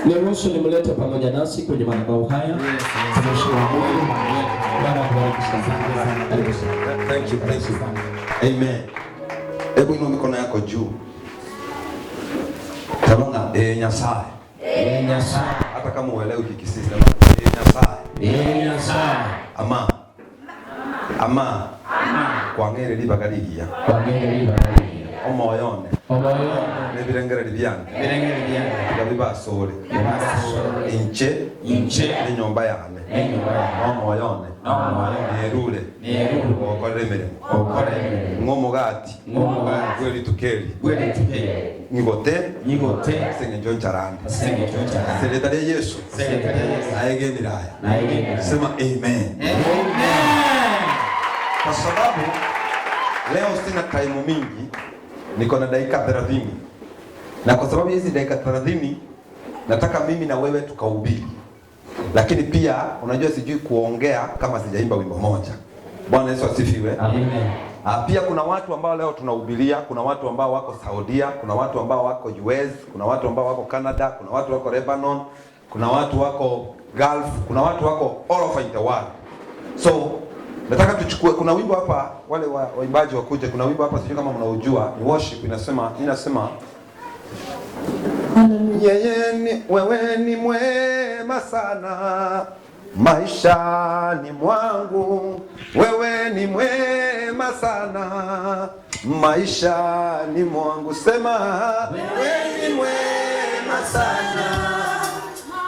Niruhusu nimlete pamoja nasi kwenye madhabahu haya. Mtumishi wa Mungu. Bwana akubariki sana. Karibu sana. Thank you. Amen. Hebu inua mikono yako juu. Tamana Nyasaye. Nyasaye. Hata kama uelewi kikisema Nyasaye. Nyasaye. Ama. Kwa ngere libagaligia. Omoyone. Nebirengere libyange. Gabibasore. Inche ni nyumba yane. Omoyone. Nerule. Okoremere. Ngomugati. Gweli tukeli. Nyigote. Senge njoncharande. Seretari Yesu. Aegendiraya. Sema amen. Kwa sababu leo sina time mingi, niko na dakika 30. Na kwa sababu hizi dakika 30 nataka mimi na wewe tukahubiri. Lakini pia unajua sijui kuongea kama sijaimba wimbo moja. Bwana Yesu asifiwe. Amen. Pia kuna watu ambao leo tunahubiria, kuna watu ambao wako Saudia, kuna watu ambao wako US, kuna watu ambao wako Canada, kuna watu wako Lebanon, kuna watu wako Gulf, kuna watu wako all over the world. So nataka tuchukue, kuna wimbo hapa, wale waimbaji wakuje, kuna wimbo hapa sijui kama mnaujua, ni worship, inasema yeye ni wewe ni mwema sana maishani mwangu, wewe ni mwema sana maishani mwangu. Sema wewe ni mwema sana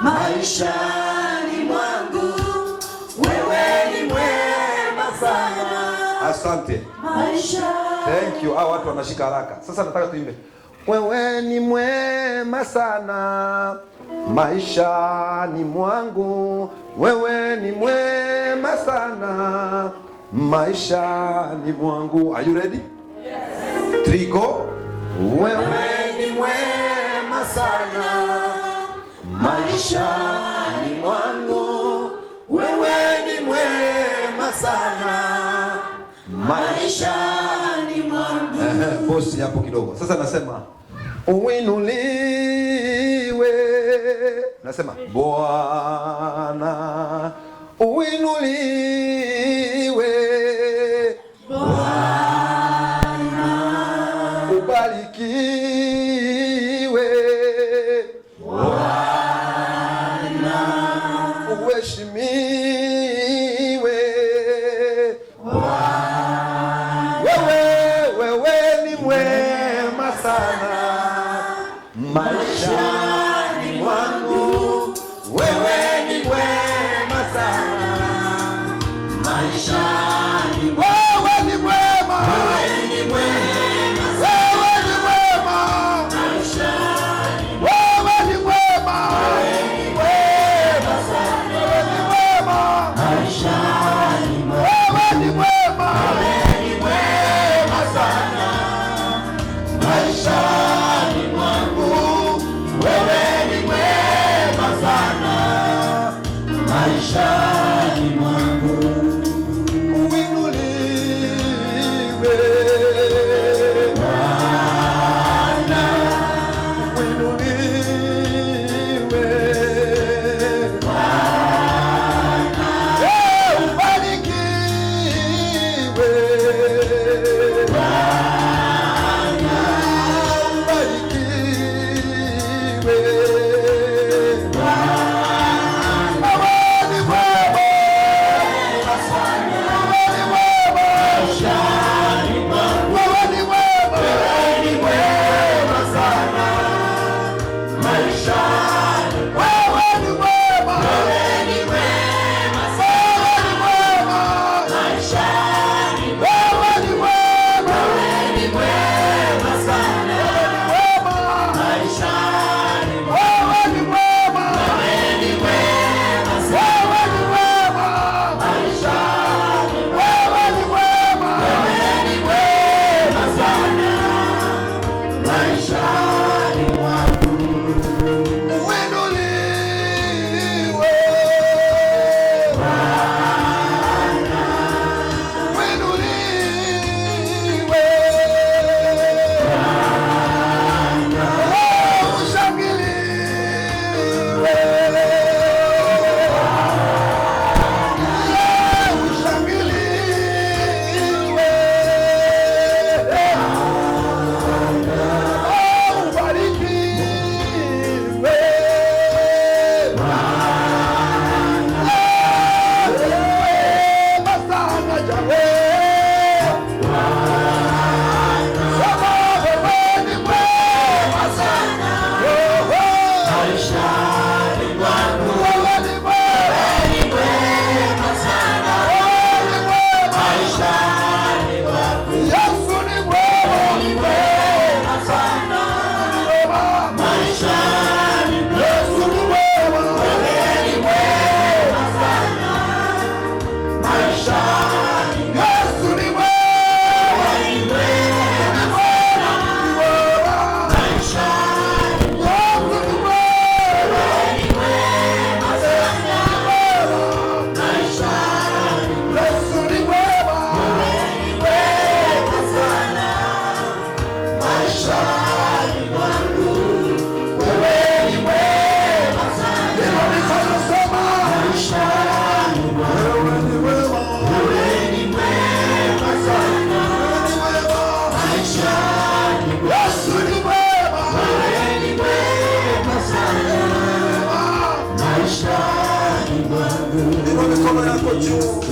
maishani mwangu, wewe ni mwema sana. Asante. Thank you. Hao watu wanashika haraka. Sasa nataka tuimbe. Wewe ni mwema sana maishani mwangu, wewe ni mwema sana maishani mwangu. Are you ready? Yes. 3 go. Wewe ni mwema sana maishani mwangu, wewe ni mwema sana maishani mwangu. Bosi hapo kidogo. Sasa nasema uinuliwe. Nasema Bwana uinuliwe. Bwana ubarikiwe. Bwana uheshimiwe. Wewe ni mwema sana maishani mwangu, wewe ni mwema sana maishani mwangu. Wewe ni mwema, wewe ni mwema, wewe ni mwema maishani, wewe ni mwema, wewe ni mwema sana, wewe ni mwema maishani, wewe ni mwema, wewe ni mwema sana maishani mwangu, wewe ni mwema sana maishani mwangu. Uinuliwe Bwana, uinuliwe Bwana, ubarikiwe Bwana, ubarikiwe Bwana. Wewe ni mwema mikono yako juu.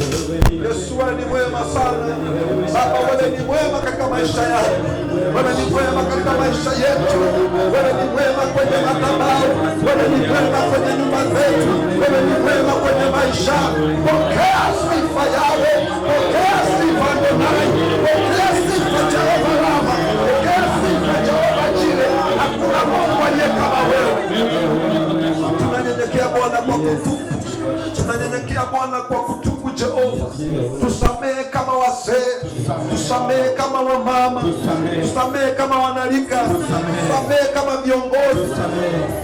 Yesu wewe ni mwema sana. Baba wewe ni mwema katika maisha yangu. Wewe ni mwema katika maisha yetu. Wewe ni mwema kwenye madhabahu. Wewe ni mwema kwenye nyumba zetu. Wewe ni mwema kwenye maisha. Pokea sifa yawe. Pokea sifa Adonai. Pokea sifa Jehova Rafa. Pokea sifa Jehova Jireh. Hakuna Mungu aliye kama wewe. Tunanyenyekea Bwana kwa kutubu. Tunanyenyekea Bwana kwa kutubu Jehova. Tusamehe kama wazee, tusamehe kama wamama, tusamehe kama wanalika, tusamehe kama viongozi,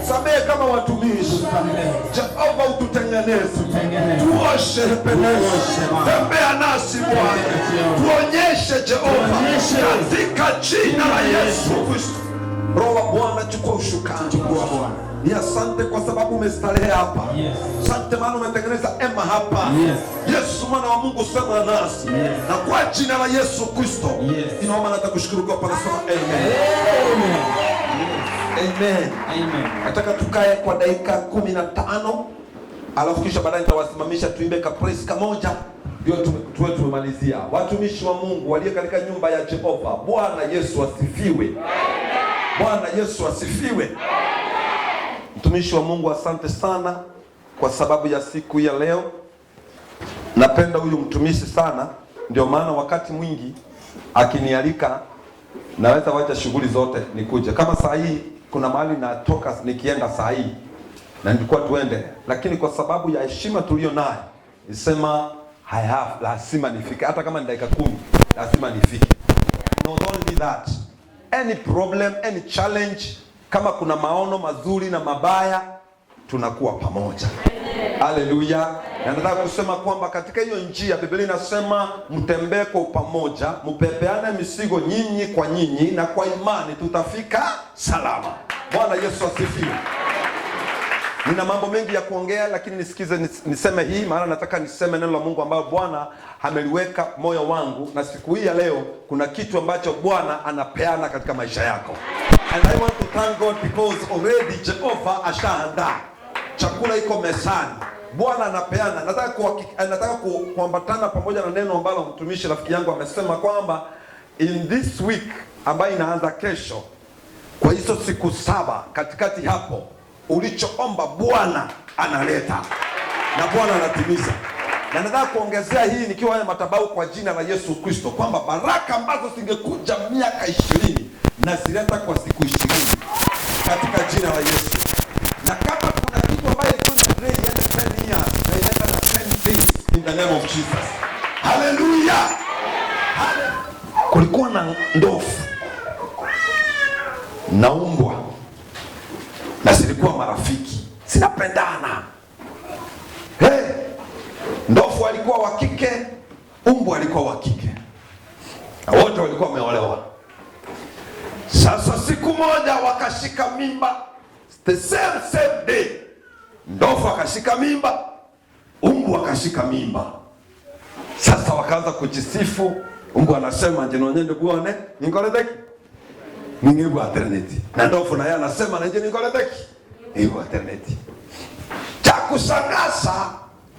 tusamehe kama watumishi. Jehova ututengeneze, tuoshe penesi, tembea nasi Bwana, tuonyeshe Jehova, katika jina la Yesu Kristo. Roho wa Bwana chukua ushukani. Ni asante kwa sababu umestarehe hapa. Asante maana umetengeneza ema hapa. Yesu mwana wa Mungu sema nasi. Na kwa jina la Yesu Kristo inaomba na takushukuru kwa parasema amen. Amen. Amen. Nataka tukae kwa dakika 15 alafu kisha baadaye nitawasimamisha tuimbe ka praise kamoja ndio tuwe tumemalizia. Watumishi wa Mungu walio katika nyumba ya Jehova, Bwana Yesu asifiwe. Bwana Yesu asifiwe. Mtumishi wa Mungu, asante sana kwa sababu ya siku ya leo. Napenda huyu mtumishi sana, ndio maana wakati mwingi akinialika naweza wacha shughuli zote nikuje. Kama saa hii kuna mahali natoka nikienda saa hii na nilikuwa tuende, lakini kwa sababu ya heshima tulio nayo nisema lazima nifike, hata kama ni dakika 10 lazima nifike. Not only that, any problem, any challenge, kama kuna maono mazuri na mabaya, tunakuwa pamoja. Haleluya. Na nataka kusema kwamba katika hiyo njia Biblia inasema mtembee kwa pamoja, mpepeane mizigo nyinyi kwa nyinyi, na kwa imani tutafika salama. Bwana Yesu asifiwe. Nina mambo mengi ya kuongea, lakini nisikize niseme hii, maana nataka niseme neno la Mungu ambalo Bwana ameliweka moyo wangu, na siku hii ya leo kuna kitu ambacho Bwana anapeana katika maisha yako. And I want to thank God because already Jehovah ashaandaa. Chakula iko mezani. Bwana anapeana. Nataka kuambatana pamoja na neno ambalo mtumishi rafiki yangu amesema kwamba in this week ambayo inaanza kesho, kwa hizo siku 7 katikati hapo, ulichoomba Bwana analeta na Bwana anatimiza. Na nataka kuongezea hii nikiwa haya madhabahu kwa jina la Yesu Kristo kwamba baraka ambazo zingekuja miaka 20 na zileta kwa siku 20 katika jina la Yesu. Na kama kuna kitu ambayo ilikuwa na delay ya 10 years na ileta na 10 days in the name of Jesus. Hallelujah. Kulikuwa na ndovu na umbwa na zilikuwa marafiki, zinapendana. Ndovu alikuwa wa kike, umbwa alikuwa wa kike, na wote walikuwa wameolewa. Sasa siku moja wakashika mimba, the same day. Ndovu akashika mimba, umbwa akashika mimba. Sasa wakaanza kujisifu. Umbwa anasema njinonyende kuone ningoledeki ningebu alternate, na ndovu naye anasema nje ningoledeki ningebu alternate. Cha kushangaza,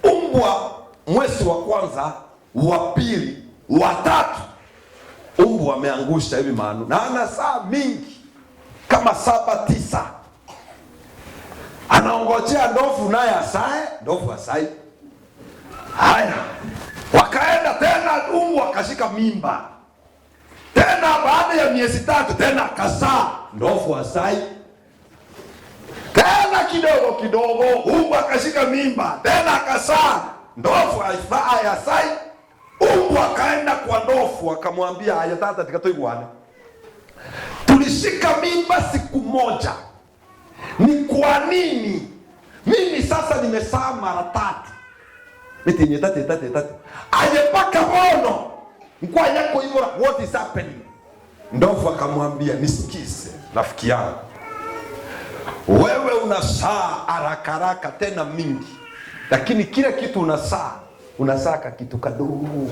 umbwa mwezi wa kwanza, wa pili, wa tatu, umbwa ameangusha hivi maana na ana saa mingi kama 7-9, anaongojea ndovu naye asae, ndovu asai. Haya, wakaenda tena, umbwa akashika mimba tena, baada ya miezi 3 tena akazaa, ndovu asai. Tena kidogo umbwa akashika mimba tena akazaa, ndovu asai. Umbwa akaenda kwa ndovu akamwambia, haya tata tikatoi bwana, tulishika mimba siku moja, ni kwa nini mimi sasa nimezaa mara 3? Miti nye tati ayepaka mono mkwa yako hivyo, what is happening? Ndovu akamwambia, nisikize rafiki yangu, wewe unasaa haraka tena mingi, lakini kila kitu unasaa kitu kadogo.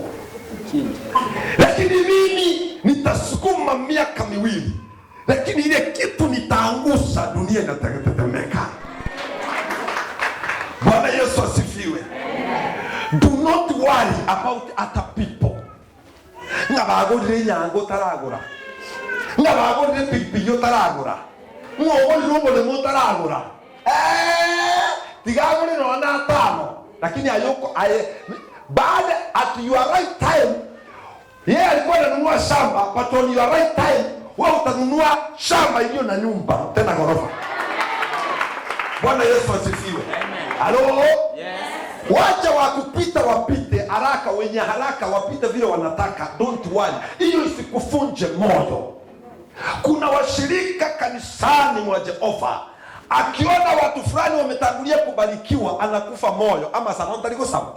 Lakini mimi nitasukuma miaka 2, lakini ile kitu nitaangusha, dunia inatetemeka. Bwana Yesu asifiwe. worry about other people. Ngabagorire nyango taragura. Ngabagorire pipiyo taragura. Ngogorire umurimo taragura. Tigagore no na tano. Lakini ayoko baada at your right time. Yeye alikuwa ananunua shamba, but on your right time wewe utanunua shamba iliyo na nyumba tena ghorofa. Bwana Yesu asifiwe. Halo? Yes. Wacha wakupita wapite haraka, wenye haraka wapite vile wanataka. Don't worry. Hiyo isikufunje moyo. Kuna washirika kanisani mwa Jehova, akiona watu fulani wametangulia kubarikiwa anakufa moyo ama sanonta liko sawa.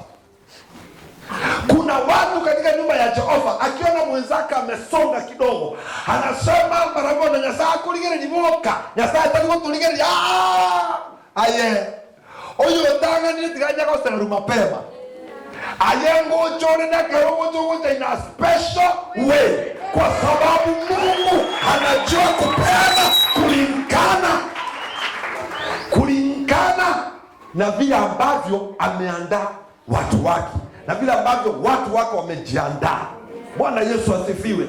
Kuna watu katika nyumba ya Jehova, akiona mwenzake amesonga kidogo, anasema barabara Nyasaye kuligere niboka. Nyasaye taliko tuligere aye. Oyo tanga ni tiganya kwa sema mapema. Aye ngochore na karogo jogo in a special way. Kwa sababu Mungu anajua kupeana kulingana na vile ambavyo ameandaa watu wake, na vile ambavyo watu wake wamejiandaa. Bwana Yesu asifiwe.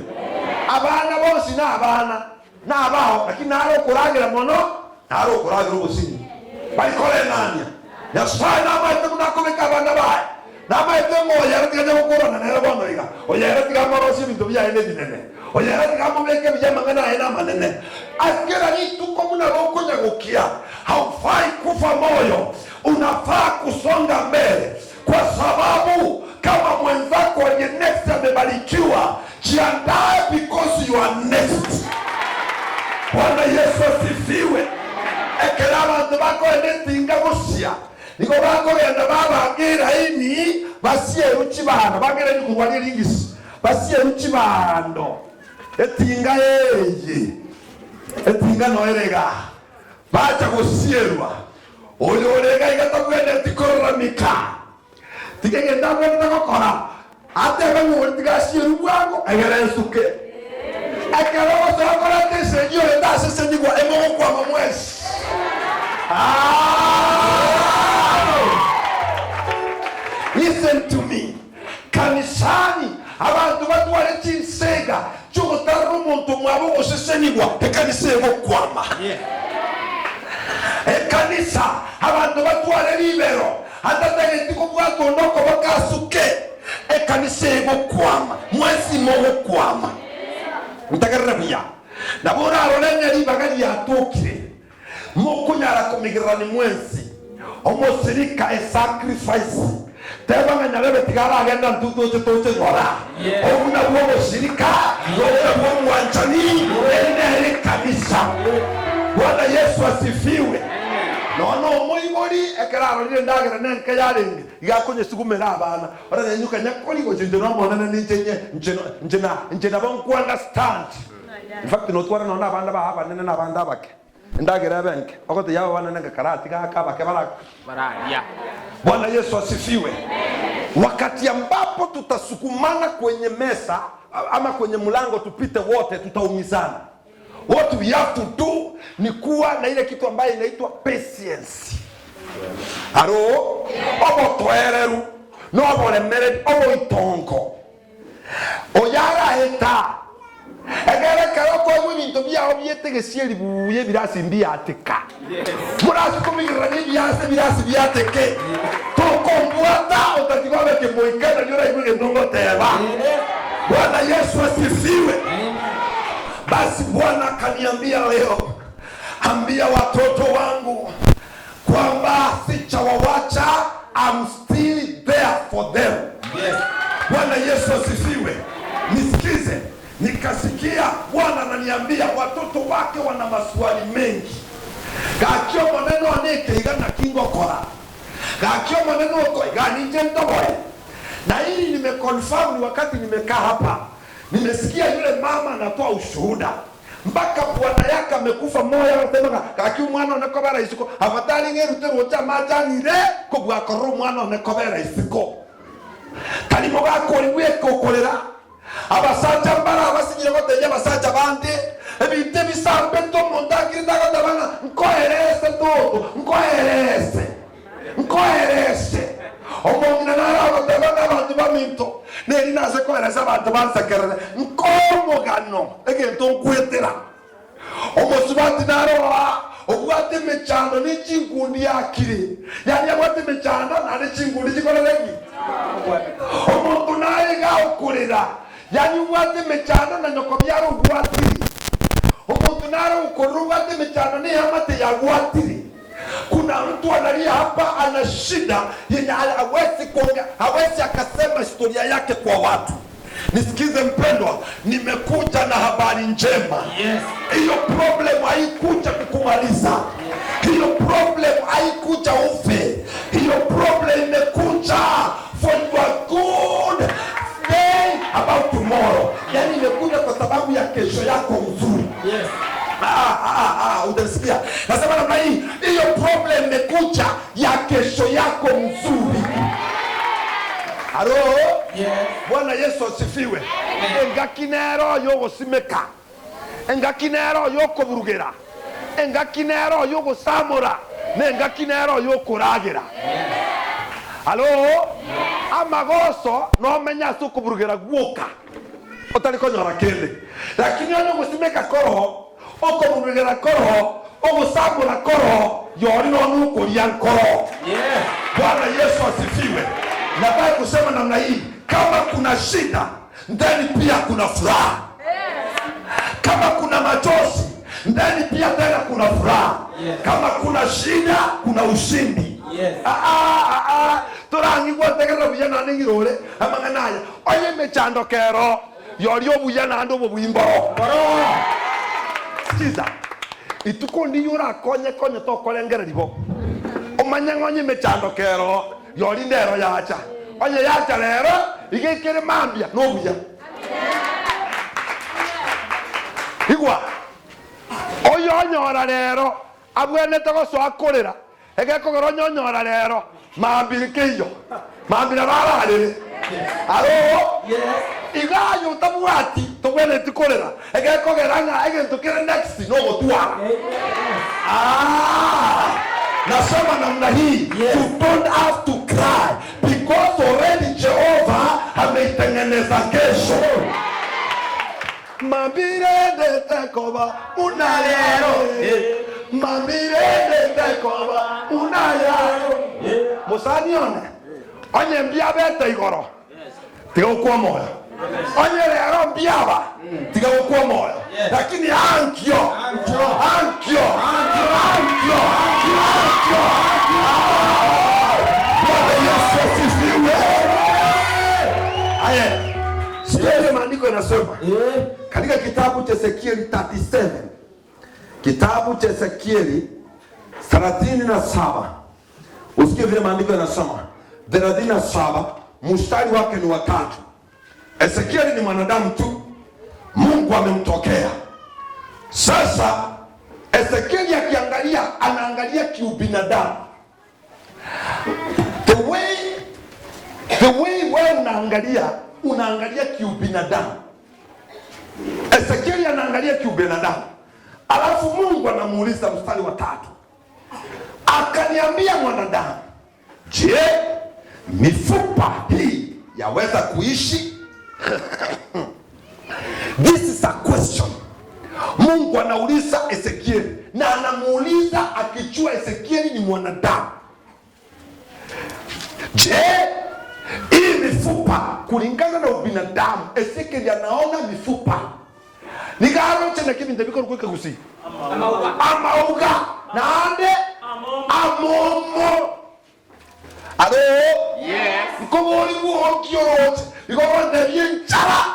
Abana bose na abana na abao, lakini naro kuragira mono, naro kuragira ubusini. Baikole nanya. Nyasaye namaite kunakomeka abana bae. Namaite ngoya tiganya gukorana na bono iga. Oya tigama rosi bintu bya ene binene. Oya tigama meke bya mangana ena manene. Akira ni tuko muna rokonya gukia. Haufai kufa moyo. Unafaa kusonga mbele. Kwa sababu kama mwenzako wenye next amebarikiwa, jiandae because you are next. Bwana Yesu asifiwe. Ekera abantu bako enetinga gusia. Niko bako yenda baba ngira ini basie ruchibana bagere ni kuwali ringisi. Basie ruchibando. Etinga yeye. Etinga noerega. Bacha gusierwa. Oyorega igatabwene tikoramika. Tigenge ndabwe ndakokora. Ate bangu tigasieru bwango egere nsuke. Ekero sokora tesenyo ndase senyigwa emo kwa mamwesi. Listen to me. Kanisani abantu batware chinsega cy'ubutaro umuntu mwabo gushisenigwa ekanisego kwama. Ekanisa abantu batware libero atatageti ko bwatondoko bakasuke ekanisego kwama mwezi mogo kwama. Mtakarabia nabora arolenya libagari yatokire mukunyara komigirani mwezi omosirika a sacrifice teba nganyalebe tigara agenda ntuto tote ngora obuna bwo musirika bwo mwanchani ene kabisa. Bwana Yesu asifiwe. No moyibori ekararo ni ndagira nenke yaringi igakonye sigumera abana ora nyuka nyakoli go jindero mbona ninjenye njena bonku understand. In fact no twara no nabanda ba haba nene nabanda bake ndagira benke okote yabo bana nenga karati ka bake baraya. Bwana Yesu asifiwe. Wakati ambapo tutasukumana kwenye mesa ama kwenye mlango tupite wote tutaumizana. What we have to do ni kuwa na ile kitu ambayo inaitwa patience. Haro obo toereru no obo lemered obo itongo oyara heta egere karoko ebintu byaho byetegesieri buye birasi mbiateka murasi kumigira ni birasi byateke tokombuata otatigobeke moikana nyora ibwe ndongo teba. Bwana Yesu asifiwe. Basi Bwana kaniambia leo, ambia watoto wangu kwamba sichawawacha, I'm still there for them. Yes. Bwana Yesu asifiwe. Nisikize, nikasikia Bwana ananiambia watoto wake wana maswali mengi. Kakio maneno aneke igana kingo kora. Kakio maneno ko igani njendo boy. Na hili nimeconfirm ni wakati nimekaa hapa. Nimesikia yule mama anatoa ushuhuda. Mpaka bwana yake amekufa moyo anasema kaki mwana onekobera isiko. Afatali ngerutero cha majangire ko bwakoro mwana onekobera isiko. Kalimo gako liwe kokolera. Abasacha mbara abasigira goteje abasacha bandi. Ebite bisambe to mondakiri ndagadabana nkoherese to nkoherese. Omongina nara abatabana abantu minto ne ina se ko era sabato banza kerere nkomo gano egento nkwetera omusubati naroa ogwate mechando ni chingundi yakire yani agwate mechando na ni chingundi chikorereki omuntu naye gaukurira yani ugwate mechando na nyoko byaro gwatiri omuntu naro ukoruru ugwate mechando ni hamate ya gwatiri. Kuna mtu analia hapa ana shida yenye hawezi akasema historia yake kwa watu. Nisikize mpendwa, nimekuja na habari njema. Hiyo problem haikuja kukumaliza. Hiyo problem haikuja ufe. Hiyo problem imekuja for your good day about tomorrow. Yani imekuja kwa sababu ya kesho yako nzuri. Utasikia nasema namna hii, hiyo problem imekuja ya kesho yako nzuri. Halo? Bwana Yesu asifiwe. Engakinero yogo simeka. Engakinero yoko burugera. Engakinero yogo samura. Engakinero yoko ragira. Halo? Amagoso no menya suko burugera gwoka. Otaliko nyora kende. Lakini yogo simeka koro. Oko burugera koro. Ogo samura koro. Yori no nuko rian koro. Bwana Yesu asifiwe. Nataka kusema namna hii, kama kuna shida ndani pia kuna furaha. Kama kuna machozi ndani pia tena kuna furaha. Kama kuna shida kuna ushindi. Torangi gwategera buyana ningirore amanganaya oye mechando kero yorio buyana ndo bubwimboro. Sikiza itukondi yura konye to kolengera ribo omanyangonye mechando kero yori ndero yacha onye yacha lero igekere mambia nobuya igwa oyo onyora lero abwene tego so akorera egekogero nyonyora lero mambirikeyo mambira bararire aro igayo utabuati tobwene tikorera egekogera nga egentukire next no gotwara nasema namna hii, you don't have to cry because already Jehovah ameitengeneza kesho. Mambirende tekoba unayero, mambirende tekoba unayero. Musanione, onye mbia bete igoro, tiga ukua moyo. Onye lero mbiaba, tiga ukua moyo. Lakini ankyo. Sikia maandiko yanasema katika kitabu cha Ezekieli 37, kitabu cha Ezekieli 37, usikie vile maandiko yanasema 37 mstari wake ni 3. Ezekieli ni mwanadamu tu, Mungu amemtokea. Sasa Ezekieli akiangalia, anaangalia kiubinadamu. The way wewe unaangalia kiubinadamu. Ezekieli anaangalia kiubinadamu. Alafu Mungu anamuuliza mstari wa 3. Akaniambia mwanadamu, je, mifupa hii yaweza kuishi? This is a question. Mungu anauliza Ezekieli na anamuuliza akijua Ezekieli ni mwanadamu. Je, hii mifupa kulingana na ubinadamu, Ezekieli anaona mifupa ni garo chene kibinde biko rukweka gusi amauga nande amomo. Alo? Yes. Nkobori buhokyo rote ikobonde byenchara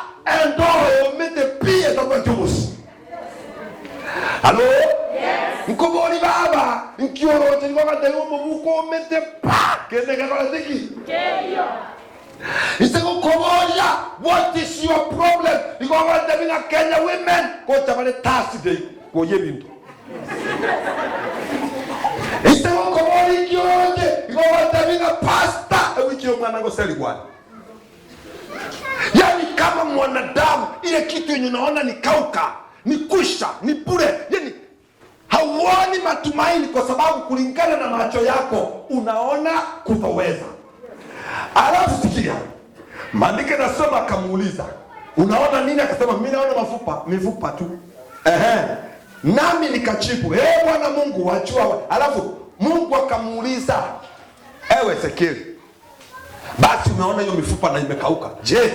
endoro mete pie tokwantubusi. Alo? Yes. Nkobori baba nkiorote ikobonde umubuko mete pa kende kakola tiki keyo. Isego koboria, what is your problem? Ikobonde binga Kenya women ko tabale taside ko yebinto. Isego kobori kyoje ikobonde binga pasta ewikyo mwana ngo seli kwa. Yani kama mwanadamu ile kitu yenye unaona ni kauka, ni kusha, ni bure, yani hauoni matumaini kwa sababu kulingana na macho yako unaona kutoweza. Alafu sikia, Maandiko nasema akamuuliza, unaona nini? Akasema mimi naona mifupa tu. Nami nikajibu, Bwana Mungu wajua. Alafu Mungu akamuuliza, ewe Ezekieli, basi umeona hiyo mifupa na imekauka. Je,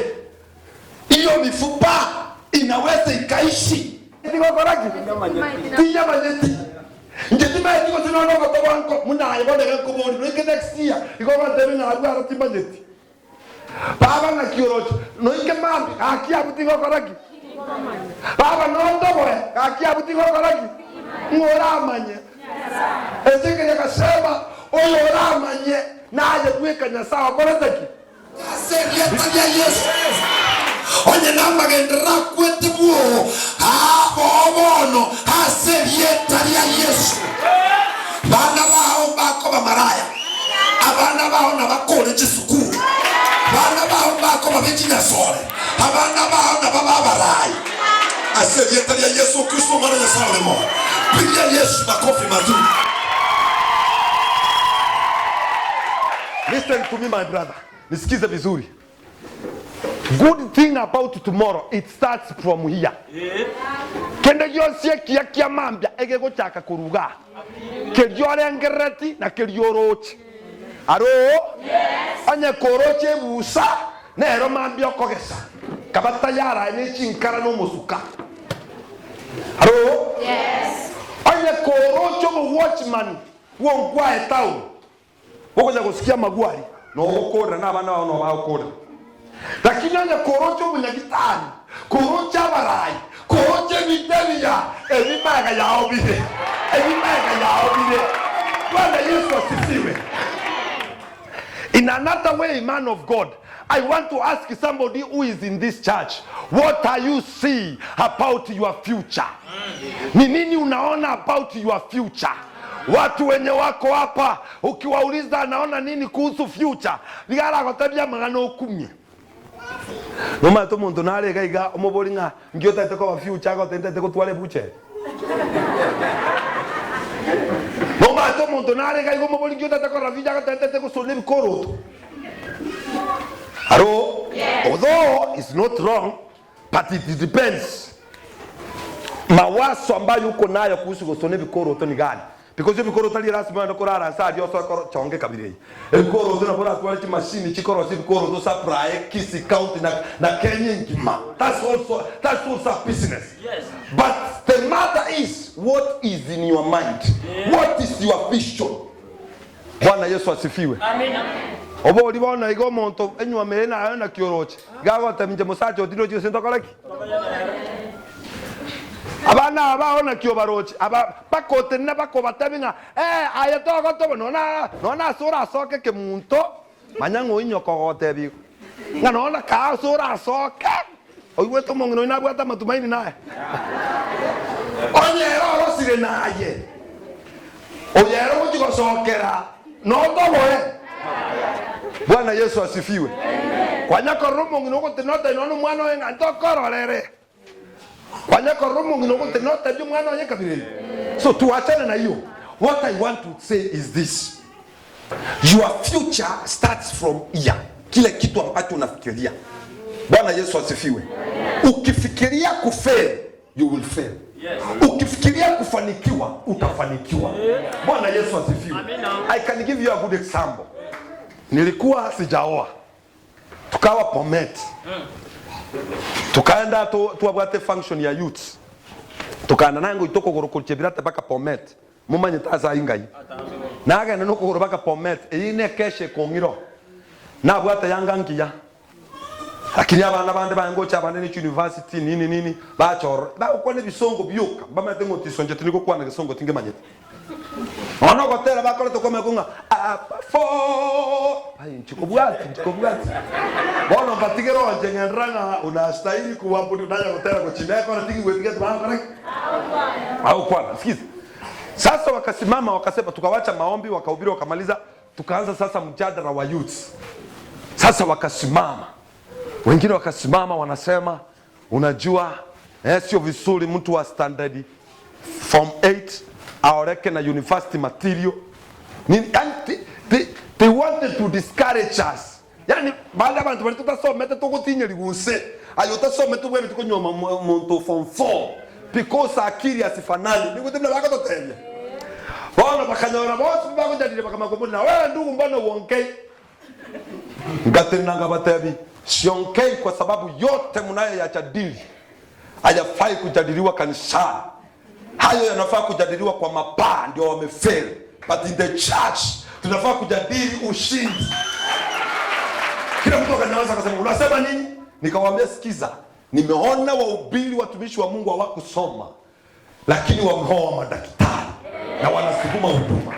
hiyo mifupa inaweza ikaishi? Tinya manyeti. Njetima yetiko tunaona kwa tabanko muna ayibone ko bodi no next year iko ba tebe na agwa timba nyeti. Baba na kiorocho no ike mambi akia buti ko koraki. Baba no ndobore akia buti ko koraki. Ngora manye. Ezeke yakasema oyo ora manye na aje kuweka nyasawa korezaki. Asema ya Yesu. Onye namba gendera kwete buo abono aserieta ya Yesu. Bana bao bako bamaraya, abana bao na bakole chisukuru, bana bao bako babijinya sore, abana bao na bababarai. Aserieta ya Yesu Kristo mwana ya Salomo. Pigia Yesu makofi mazuri. Listen to me my brother. Nisikize vizuri. Good thing about tomorrow, it starts from here. Kende yosie kia mambia ege go chaka kuruga. Keriore ngereti na keriorochi. Aro? Yes. Anye koroche busa na ero mambia kogesa. Kabata yara ene chinkara no musuka. Aro? Yes. Anye korocho mo watchman wongwa etau. Wokoja kusikia magwari no okora na bana no ba okora. Lakini anya korocho munyagitani, korocha barai, koroche vitevia, evimaga yaobide. Bwana Yesu asifiwe. In another way, man of God, I want to ask somebody who is in this church, what are you seeing about your future? Ni nini unaona about your future? Watu wenye wako hapa, ukiwauliza anaona nini kuhusu future, ligara kotabia magano 10. Noma to muntu nale gaiga omobolinga ngiota teko wa future ko tente teko twale buche. Noma to muntu nale gaiga omobolinga ngiota teko la future ko tente teko sole bikoro. Hello? Yes. Although it's not wrong, but it depends. Mawazo ambayo uko nayo kuhusu kusone bikoro to ni gani? Because if you go to the last man, the Koran said, you also chonge kabiri. The Koran to the quality machine, Chikoro, Koran to supply, Kissy County, na Kenyan Gima. That's also business. Yes. But the matter is, what is in your mind? Yeah. What is your vision? Bwana Yesu asifiwe. Amen. Obo libona igo monto enyu amena ayona kioroche. Gago tamje musacho dilo je sento kolaki. Abana abaona kiobarochi aba bakote na bakobatabinga ayatogo to nona sura soke ke munto manyango inyoko gote bi ngana ka sura soke oiwe to mongo ina bwata matumaini naye onye ro sire naye oyero mutiko sokera no toboe. Bwana Yesu asifiwe. Kwa nyako rumo ngino tenota inono mwana wenga ntokororere. So to attend na you, what I want to say is this: your future starts from here. Kile kitu ambacho unafikiria. Bwana Yesu asifiwe. Ukifikiria kufail, you will fail. Ukifikiria kufanikiwa, utafanikiwa. Bwana Yesu asifiwe. I can give you a good example. Nilikuwa sijaoa, tukawa Bomet. Tukaenda tuabwate function ya youth. Tukaenda nango itoko gorokolche birata baka Bomet. Mumanye taza ingai. Naga nano ko baka Bomet ine keshe kongiro. Na bwata yanga nkiya. Lakini abana bande bangocha abane ni university nini bachor. Ba ukone bisongo byuka. Bamate ngoti sonje tiniko kwana bisongo tinge manyete. Ono gotera bakole to kome kunga fo ai nchikobwati bono batigero njengenranga unastahili kuwabudu nanya gotera ko chimeko na tiki wepiga tubanga au kwa sikiza. Sasa wakasimama wakasema, tukawacha maombi wakahubiri wakamaliza, tukaanza sasa mjadala wa youth. Sasa wakasimama wengine wakasimama wanasema, unajua sio vizuri mtu wa standard form 8 aoreke na university material. They wanted to discourage us yani baada abantu bali tutasomete tukutinya liguse ayo tasomete bwe bitukunyoma muntu form 4 because akili asifanani nikutemna bako totende bona bakanyora bose bakujadile bakamakombo na wewe ndugu mbona uonkei ngatenanga batebi sionkei kwa sababu yote mnayo yajadili hayafai kujadiliwa kanisani. Hayo yanafaa kujadiliwa kwa mapaa ndio wamefeli. But in the church tunafaa kujadili ushindi. Kila mtu akanaanza akasema unasema nini? Nikawaambia sikiza, nimeona wahubiri watumishi wa Mungu hawakusoma lakini wameoa madaktari na wanasukuma huduma.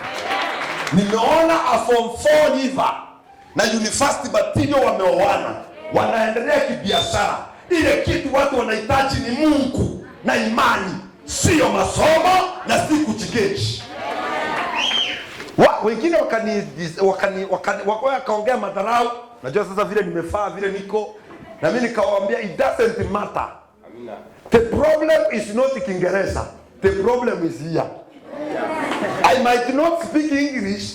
Nimeona a form 4 hiva na university material wameoana, wanaendelea kibiashara. Ile kitu watu wanahitaji ni Mungu na imani, sio masomo na si kuchikechi. Wengine wakaongea madharau. Najua sasa vile nimefaa vile niko na mimi nikawaambia it doesn't matter. The problem is not Kiingereza. The problem is here. I might not speak English,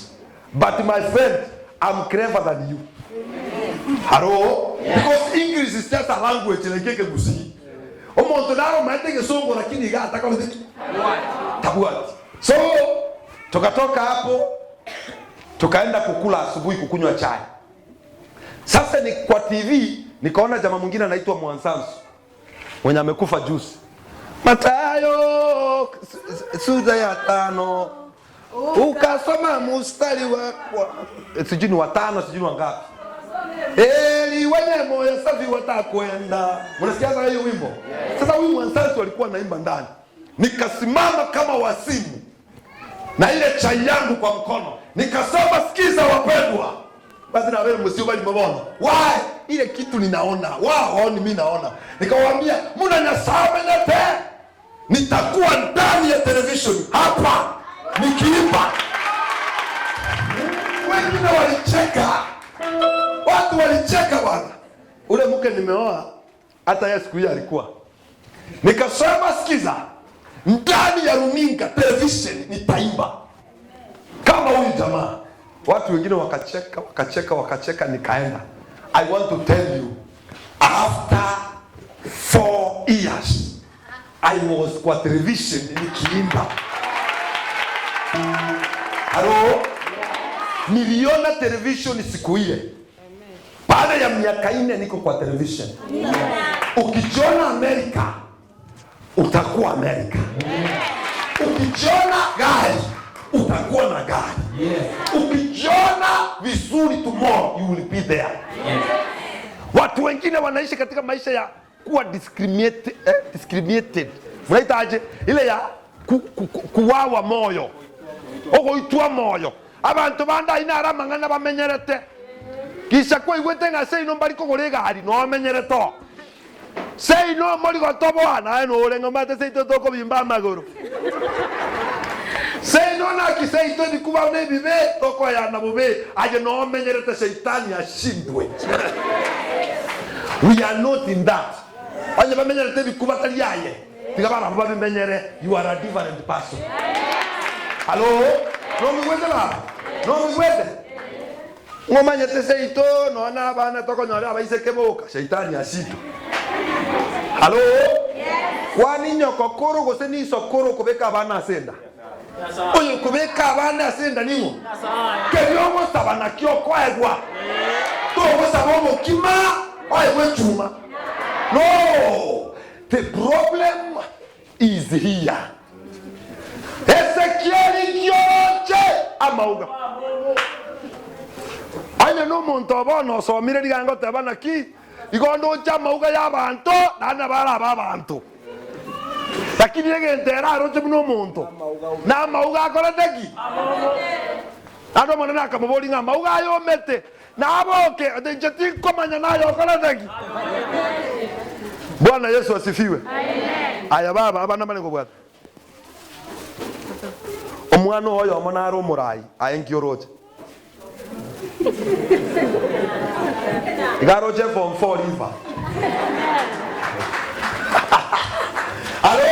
but my friend, I'm clever than you. Hello? Because English is just a language like Kegusi. Omonto naro maiteke songo lakini igataka udiki. Tabuati. So, tukatoka hapo tukaenda kukula asubuhi kukunywa chai. Sasa ni kwa TV nikaona jamaa mwingine anaitwa Mwansansu mwenye amekufa juzi. Mathayo sura ya 5 ukasoma mstari wa sijui wa 5 sijui wangapi. Eli wenye moyo safi watakwenda. Mnasikia hiyo wimbo? Sasa huyu Mwansansu alikuwa anaimba ndani. Nikasimama kama wasimu na ile chai yangu kwa mkono. Nikasema sikiza wapendwa. Basi na wewe msio bali mbona? Why? Ile kitu ninaona. Wao ni mimi naona. Nikawaambia, mnanyasaba nyote. Nitakuwa ndani ya television hapa nikiimba. Wengine walicheka. Watu walicheka bwana. Ule mke nimeoa hata yeye siku hiyo alikuwa. Nikasema sikiza, ndani ya runinga television nitaimba kama huyu jamaa. Watu wengine wakacheka nikaenda. I want to tell you, after 4 years I was kwa television nikiimba. Hello? Niliona television siku ile. Baada ya miaka 4 niko kwa television. Ukijiona Amerika utakuwa Amerika. Ukijiona gari utakuwa na gari. Ukijiona vizuri tomorrow you will be there. Watu wengine wanaishi katika maisha ya kuwa discriminated. Mnaitaje? Ile ya kuwawa moyo. Ogoitwa moyo. Abantu banda inara mangana bamenyerete. Kisha kwa igwete nga sei no bali kogore gari no amenyereto. Sei no mori gotobo ana no orenga mate sei to toko bimba maguru. Sei no na kisei to dikuba ne bibe toko ya na bube aje no amenyerete seitani ashindwe. We are not in that. Anye bamenyerete dikuba tali yaye. Tigabara baba bimenyere, you are a different person. Hello? No me wete la. No me wete. Ngomanya teseito no na bana toko nyora baise keboka seitani ashito. Hello? Yes. Kwani nyoko koro gose ni sokoro kubeka bana asenda. Oyo kubeka bana asenda ningo. Kebyomo sabana kyoko egwa. To go sabomo kima oyo chuma. No. The problem is here. Ezekiel yoche amauga. Anya no muntu bono so mire digango tabana ki igondo chama uga ya bantu nana bara babantu lakini yege entera roche no muntu na mauga akora teki ado mona na kamoboli nga mauga yo mete na aboke adenjeti komanya nayo akora teki. Bwana Yesu asifiwe. Amen. Aya baba abana mane ko bwata omwana oyo omona aro murai ayengi roche Garoje from 4 river. Hello?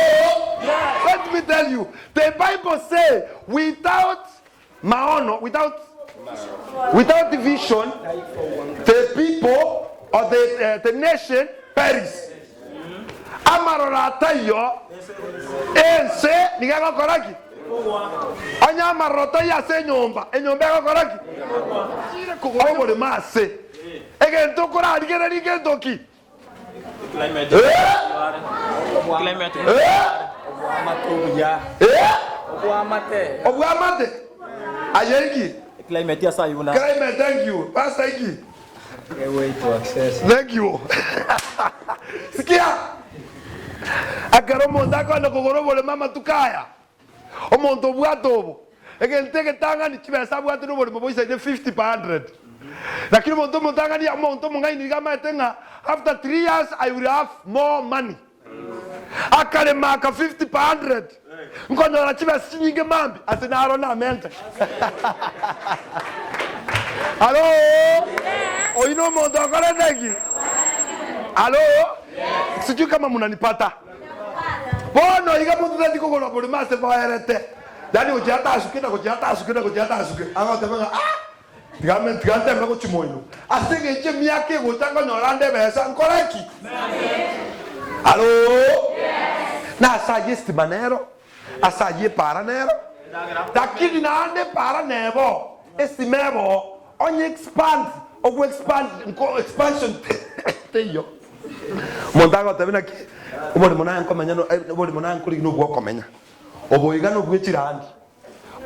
Yes. Let me tell you, the Bible says without maono, without Without vision, the people or the nation perish. Amarora tayo ense nigaga koraki. Anya marota ya se nyomba, enyomba ga koraki. Kire kugoro bole mase. Ege ntokora adigera dige ntoki. Climate. Obuamate. Ayeki. Climate ya sayuna. Climate, thank you. Pastor Iki. A way to access. Thank you. Sikia. Agaro monda kwanda kugoro bole mama tukaya. Omonto bwatobo. Ege nteke tanga ni chibesa bwatu no bole boisa 50 per 100. Lakini monto montanga ni monto mongai ni kama tenga after 3 years I will have more money. Akale maka 50 per 100. Ngono la chiba sinyinge mambi asinaro na mente. Allo? Oino monto akale ndegi. Allo? Sijui kama mnanipata. Bono iga mtu ndiko kwa bole mase baerete. Dani ujata asukina kujata asukina. Anga temanga Tigante mako chimoino. Asenge je miake gutanga nyorande besa nkoreki. Allo? Na asaye stimanero, asaye paranero. Lakini na ande paranebo, estimebo, onye expand, ogu expansion teyo. Montago tabina ki, obole mona nkomenya no, obole mona nkuri no gwo komenya. Oboyiga no gwechirandi.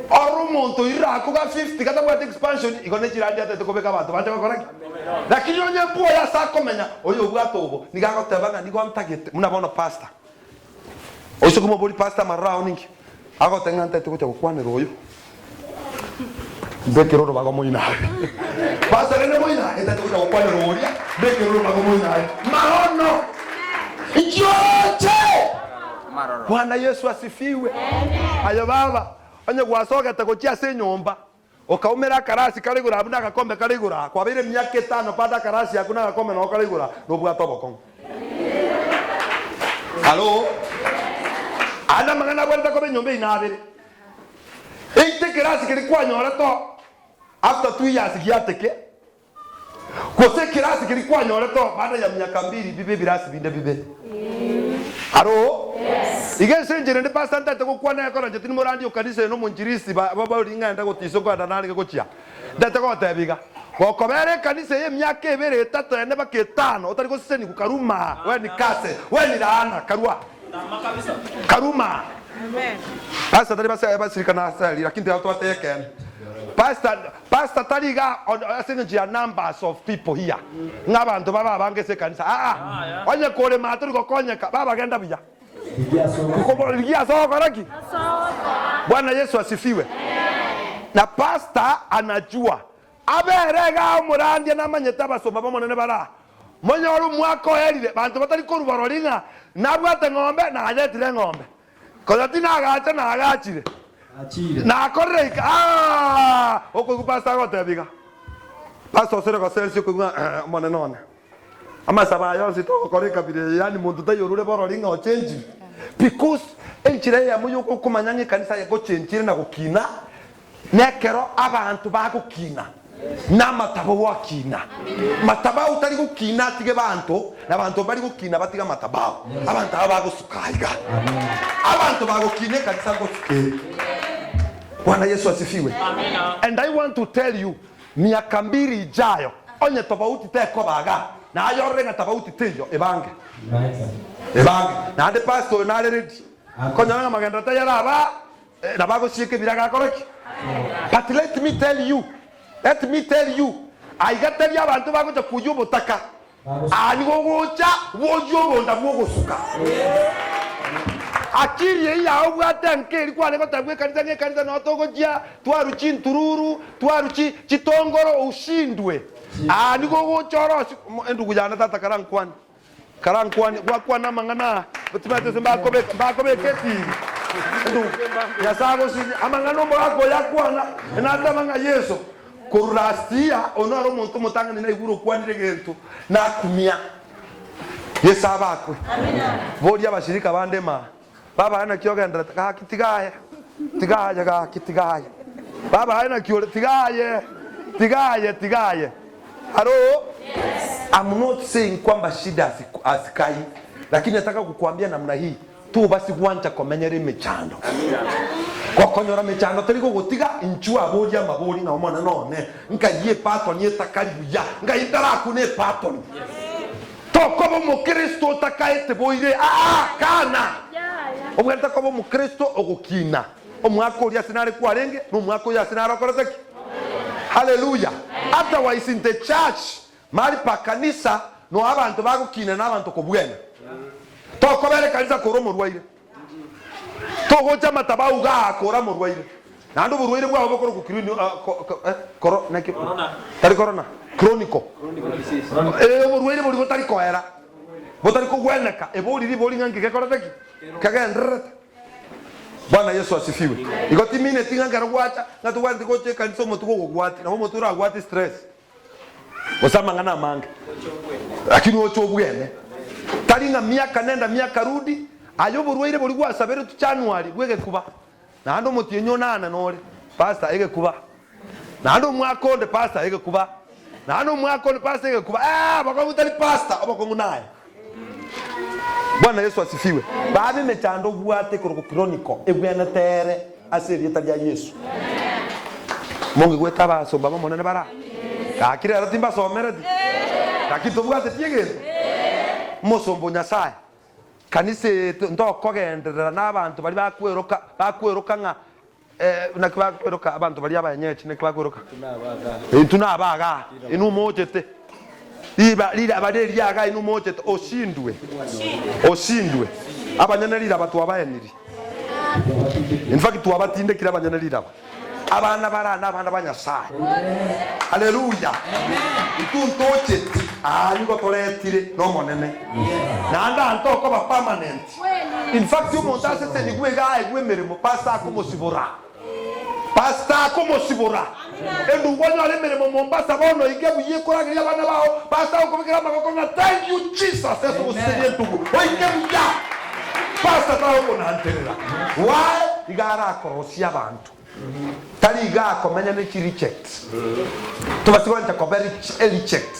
Oro monto ira kuga 50 kata bwa expansion igone chirandi atete kobeka bantu bacha koraki. Lakini onye mpuo ya sa komenya, oyo bwatobo, nigago tabanga nigo mtagete, munabona pastor. Oso como boli pasta marrao ninki. Ago tengan tete ko kwane royo. Beke roro bago moina. Pasta rene moina, eta ko kwane royo. Beke roro bago moina. Maono. Ijoche. Bwana Yesu asifiwe. Ayo baba, onye gwasoga takochia se nyomba. Okaumera karasi kaligura abuna kakombe kaligura. Kwa bire myaka 5 pada karasi hakuna kakombe no kaligura. No bwa toboko. Allo? Ana mangana bwenda ko benyombe inabere. Eite kirasi kiri kwanyora to after 2 years giateke. Kose kirasi kiri kwanyora to baada ya myaka 2 bibe birasi binde bibe. Aro? Yes. Ige senjere ne pastor ntate ko kwana yakora jetini morandi okanise no munjirisi baba ulinga nda ko tisoko adanali ko chia. Ndate ko tebiga. Ko kobere kanise ye myaka ebere 3 ne baketano otari ko seni ku karuma. We ni kase, we ni laana karua. Karuma. Amen. Pastor tari basirika na asali lakini watu wateken. Pastor tariga asenje ya numbers of people here. Ngabantu baba bangese kanisa. Onye kole maturi ko konyeka baba genda bija. Ligia sawa koraki. Bwana Yesu asifiwe. Na pastor anajua. Aberega umurandi na manyeta basoma bamonene bara. Monyoru mwako herire bantu batari ko rubaroringa nabwate ngombe na ajetire ngombe. Kozatina agacha na agachire. Achire. Na koreka oko pastor gotebiga. Pastor sero ko selsi ko monenone. Ama sabayo sito koreka bire yani muntu tayorure bororinga o change. Because enchire ya muyo ko kumanyange kanisa ya go change na gukina. Nekero abantu bagukina. Namatabo wakina. Matabao utari gukina tige bantu nabantu bari gukina batiga matabao. Abantu abagusukaiga. Abantu bagukine kanisa gosuke. Bwana Yesu asifiwe. Amina. And I want to tell you miaka 2 ijayo onye tofauti teko baga na ayore na tofauti teyo ebange. Ebange na ande pastor na ready. Konya maganda tayara ba na bago shike biraga koreki. But let me tell you I got tell you abantu bago to kujubo taka. Ani gogocha wojubo ndabugo suka. Akiri ya obwate nkeri kwane ko tabwe kanisa no togojia twaruchi ntururu twaruchi chitongoro ushindwe. Ani gogochoro endugu jana tata karankwani kwa na mangana batimate mbako be keti. Ndu ya sago si amangano mbako yakwana na tamanga Yesu kurastia onaro muntu mutanga na iguru kwani gento na kumia Yesu abakwe. Amina. Bodi abashirika bandema baba hana kioga ndra kitigaye ga kitigaye baba hana kioga tigaye Tigaye. Hello? Yes. I'm not saying kwamba shida asikai, lakini nataka kukuambia namna hii tu basi kuanza kumenyera imechando. Kwa konyora mechando teriko gutiga inchua boria mabori na omwana none nkaye pattern yetakaribuya ngayitara kune pattern. Toko bo Kristo takaite boire kana. Obwenta ko bo Kristo ogukina. Omwako ria sinari kwarenge no mwako ya sinari akoreteki. Hallelujah. Otherwise in the church mari pa kanisa no abantu bagukina n'abantu kobwena. Toko bere kanisa koromo rwaire. Togo chama tabau ga kora murwaire. Nando burwaire bwa obokoro kukiruni corona. Tari corona. Chronico. Burwaire buri botari koera. Botari ko gweneka. Ebori ribori ngange gekora teki. Kagendrete. Bwana Yesu asifiwe. Igoti mine tinga ngarwacha ngatu wanti ko che kanso motuko gogwati na motura gwati stress. Osama ngana manga. Lakini ocho bwene. Tari nga miaka nenda miaka rudi. Ayo burwaire buri gwasabere tu January gwege kuba. Nando motienyo nana nore. Pastor ege kuba. Nando mwakonde pastor ege kuba. Nando mwakonde pastor ege kuba. Bakamutali pastor abakongu naye. Bwana Yesu asifiwe. Baadhi mechando gwate ko chronicle ebwena tere asiri tabya Yesu. Mungu gweta baso baba monene bara. Kakire aratimba someredi. Kakito bwate tiege. Mosombo nyasaye. Kanise ndo kogendera n'abantu bari bakweruka nga nakweruka abantu bari abanyechi nakweruka tunabaga inu mojete lira abaderi yaga inu mojete oshindwe abanyana lira abatu abayeniri in fact tuwabatinde kira abanyana lira abana barana abana banyasaye. Hallelujah. Ituntoche niko toletire no monene nanda ntoko ba permanent. In fact umuntu asese ni gwega egwemeremo pastor como sibora endu ngonya lemeremo Mombasa bono igebu yikoragira abana bawo pastor ukubikira makoko na thank you Jesus eso usiye ntugu oigebu ya pastor tawo kona anterera why igara korosia abantu tali ga komenya ne reject tubasikwanja ko very reject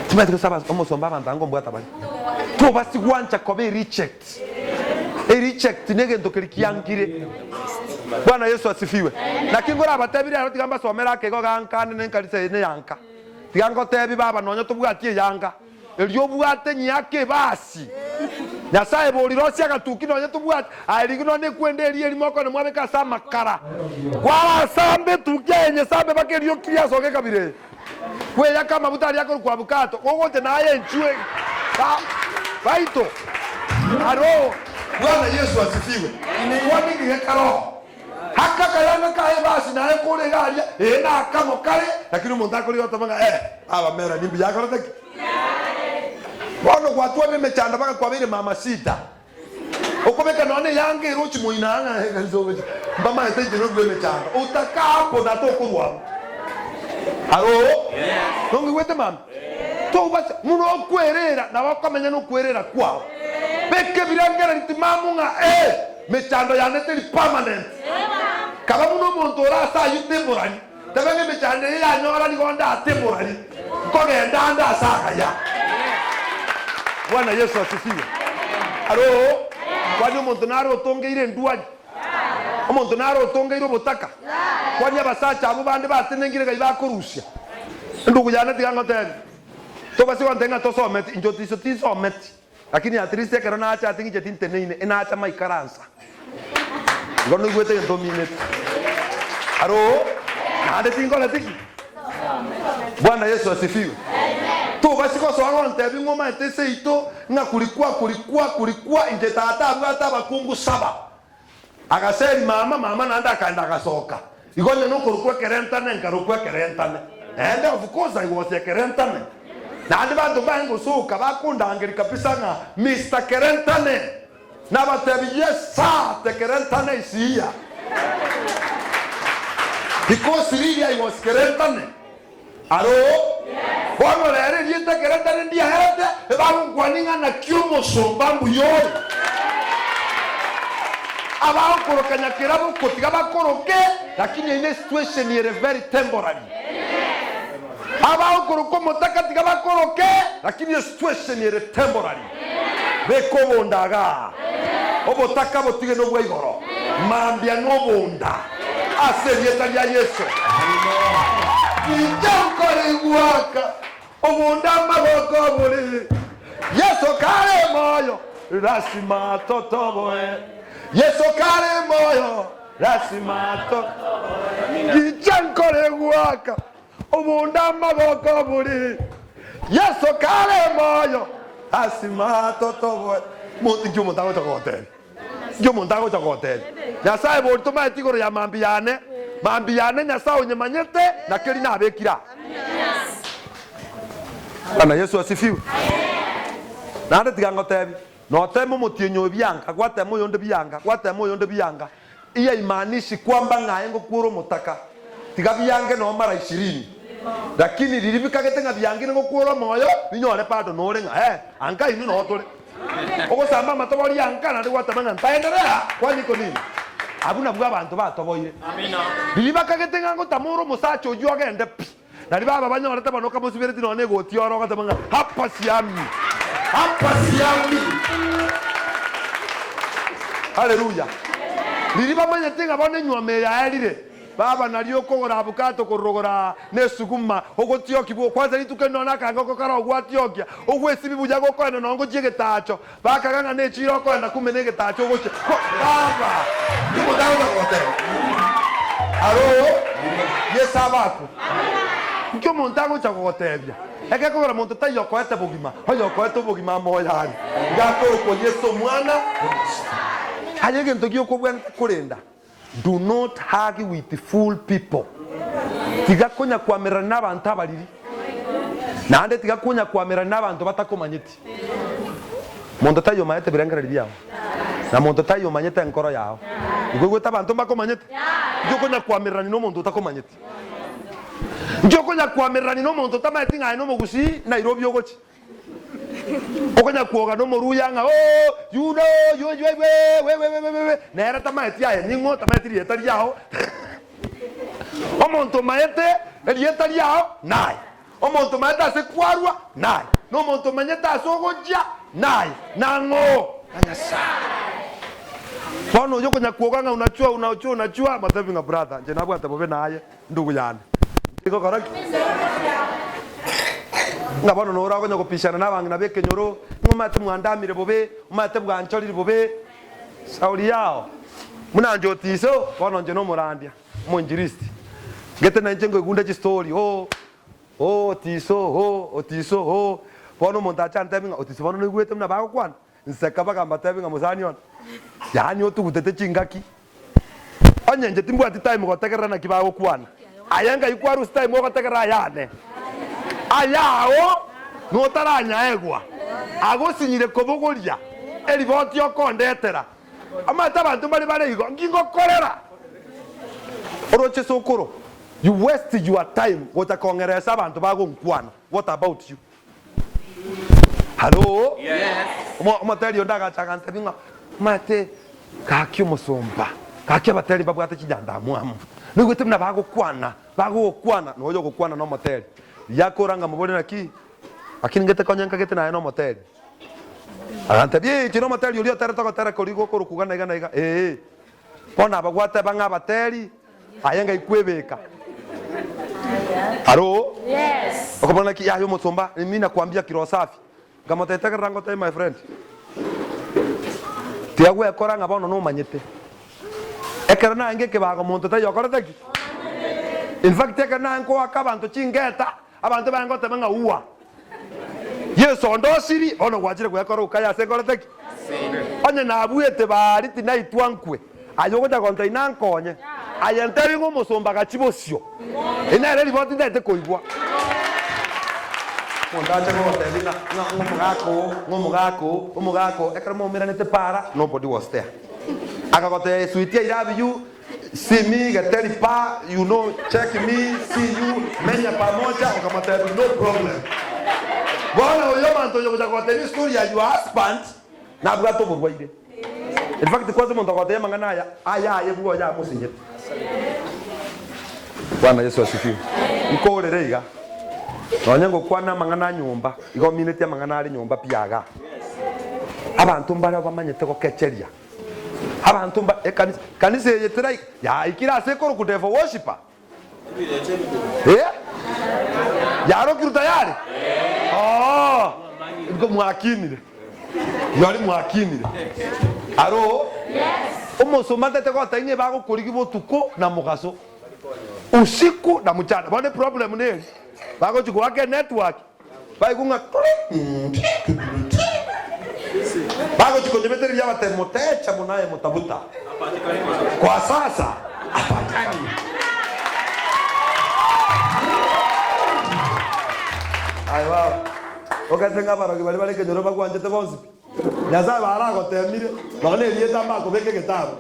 timati kusaba omosomba bantango mbwata bali tubasikwanja ko very reject nege ndokirikiangire. Bwana Yesu asifiwe. Lakini ngora abatabiri aroti gamba somera kego gankane nenkalise ne yanka tigango tebi baba nonyo tubwatie yanga elyo bwate nyake basi Nyasaye bolirosia gatuki nonyo tubwate aligino ne kwende eri moko ne mwabeka sama kara kwa sambe tukenye sambe bakelyo kiya soge kabire kweya kama butali yako kwa bukato gogote naye nchwe baito aro. Bwana Yesu asifiwe. Kwani ngekaro haka kalanga kae basi naye kule galia na kamo kale lakini umuntu akuri otomanga aba mera nimbi yakoro teki bono kwatwa nimechanda baka kwa bile mama sita okobeka none yange rochi muinanga kanzowe mama ete jino gwe mechanda utakapo na tokurwa aro nongi wete mama to basi muno kwerera na bakamenya no kwerera kwao beke birangera ntimamunga mechando yanete permanent. Kaba muno muntu orasa yutemporary. Tabenge mechando ya nyora ni gonda temporary. Kogenda anda saka ya. Bwana Yesu asifiwe. Aro, kwani muntu naro tongeire ndwaji. Omuntu naro tongeire botaka. Kwani abasacha abo bande batenengire ga bakorusha. Ndugu yana tigango tene. To basi wantenga to someti injotiso tisometi. Lakini atriste kana acha atingi jetinte neine ina acha maikaransa. Ngono gwete ndo minute. Aro? Nade tingo la tiki. Bwana Yesu asifiwe. To basi ko so anonte bingoma etese ito nga kulikuwa nje tata abata bakungu saba. Agaseri mama nanda kanda gasoka. Igonye no kulikuwa kerentane nkarukwa kerentane. And of course I was a kerentane. Na andi bantu bangu suka bakunda angeli kabisa nga Mr. Kerentane. Na batebi yes sir, the Kerentane is here. Because really I was Kerentane. Alo? Yes. Bono lere dieta Kerentane ndia hete, babu kwaninga na kiumo sombambu yori. Abao korokanya kirabu kotiga bakoroke, lakini ine situation is very temporary. Aba ukuruko mutaka tiga bakoroke lakini iyo situation ire temporary. Beko bondaga. Obotaka botige no bwa igoro. Mambia no bonda. Aserieta ya Yesu. Kijamkore guaka. Obonda maboko buri. Yesu kare moyo. Rasima totoboe. Yesu kare moyo. Rasima totoboe. Kijamkore guaka. Obonda maboko buri. Yesu kare moyo. Rasima totoboe. Monti jumo tango chakote. Jumo tango chakote. Nyasaye bolto ma etigoro ya mambiane. Mambiane nyasaye onyemanyete na keri na abekira. Bana Yesu asifiwe. Nande tigango tebi. No temo motienyo byanga, kwatemo yonde byanga, kwatemo yonde byanga. Iya imaanishi kwamba ngayengo kuro mutaka. Tiga byange no mara 20. Lakini lilibika getenga byange ngo kuro moyo, binyore pado no lenga. Anka inu no tole. Oko samba matobori yanka na kwatamanga ntaendelea kwani ko nini? Abuna bwa abantu batoboire. Amina. Lilibaka getenga ngo tamuro musacho ujwa gende. Nari baba banyore tabanoka musibiriti no nego tioro kwatamanga. Hapa siami. Hapa siami. Haleluya. Liliba manyetinga bone nyome ya elire. Baba nalio kogora abukato korogora nesuguma ogotio kibo kwanza litukeno nakanga kokara ogwatiokia ogwesibi buja gokona nongo jige tacho bakaganga ne chiro ko na kumenege tacho goche baba ndimo dawo kote aro yesabako nkyo montago chakotebya eke kogora monto tayo ko ete bugima hoyo ko ete bugima moyari ngako ko Yesu mwana ayege ntokyo ko bwa kurenda. Do not hug with full people. Tigakonya kwamera n'abantu abaliri. Nande tigakonya kwamera n'abantu batakomanyiti. Muntu tayo mayete birangara libyawo. Na muntu tayo manyete enkoro yawo. Igwe tabantu bakomanyete. Njokonya kwamera no muntu utakomanyiti. Njokonya kwamera no muntu tamayeti ngai no mugusi Nairobi ogochi. Okonya kuoga no moruyanga you know we nera tamati ya ningo tamati rieta yao omonto maete rieta yao nai omonto maeta se kwarwa nai no monto manyeta sogoja nai nango anyasa bono yoko nyakuoga unachua matavinga brother je nabwa tabobe naye ndugu yana iko correct ngabona no rago nyoko pishana nabangi nabeke nyoro ngomate mwandamire bobe umate bwanchorire bobe sauli yao munanjo tiso bono nje no murandia monjiristi gete na njengo igunda chi story tiso bono montacha ntabinga otiso bono nigwete mna bago kwana nseka baga mbatabinga musanion yani otugutete chingaki onyenje timbu ati time gotegerana na kibago kwana ayanga ikwaru time gotegerana yane ayao no taranya egwa agosinyire kobogoria eriboti okondetera amata bantu bari igo ngingo korera oroche sokoro you waste your time gotakongeresa abantu bagonkwana. What about you? Hello? Yes. Materi ondaga chakante binga mate kakyo musomba kakyo bateri babwate kijanda mwamu nigwete mna bagokwana noyo gokwana no materi yakoranga mubone naki akini ngete konyanka gete na no moteri agante bi chino moteri uli otera tokotera korigo korukugana iga pona abagwate banga bateri ayenga ikwebeka. Aro? Yes. Okobona ki yayo mutsomba mimi nakwambia kiro safi kama teteka rango tai my friend tiago yakoranga bono no manyete ekerana ngeke bago muntu tayo koreteki in fact ekerana nko akabantu chingeta abantu bango temanga uwa Yesu ondosiri ono gwajire gwekora ukaya sekoreteki onye na abuete bari tinaitwankwe ayogoja konta inankonye ayenteri ngo musomba gachibosio inere riboti ndete koigwa mondaje ngo tebina ngomugako ekramo miranete para nobody was there akagote suitia irabiyu see me geteri pa you know check me see you menya pamoja ukamata no problem bona oyo manto yo kujagote ni story ya your husband na bwato burwaire in fact kwazo monto gote mangana aya yebugo ya musinye Bwana Yesu asifiwe. Mkorere iga. nonyengo kwana mangana nyumba igo minute mangana ari nyumba piaga abantu mbara bamanyete ko kecheria abantu mba kanisa yetira ya ikira sekoro ku devil worshiper yaro kiru tayari ngo mwakinire yari mwakinire aro umusoma tete ko tainye bago kurigi botuko na mugaso usiku na mchana bone problem nini bago chiko wake network baigunga bago chiko nyemeteri ya batemotecha munaye mutabuta kwa sasa apatani aiwa okatenga barogi bali ke joroba kwanje te bonzi nyaza bara go temire none rieta mako beke getabu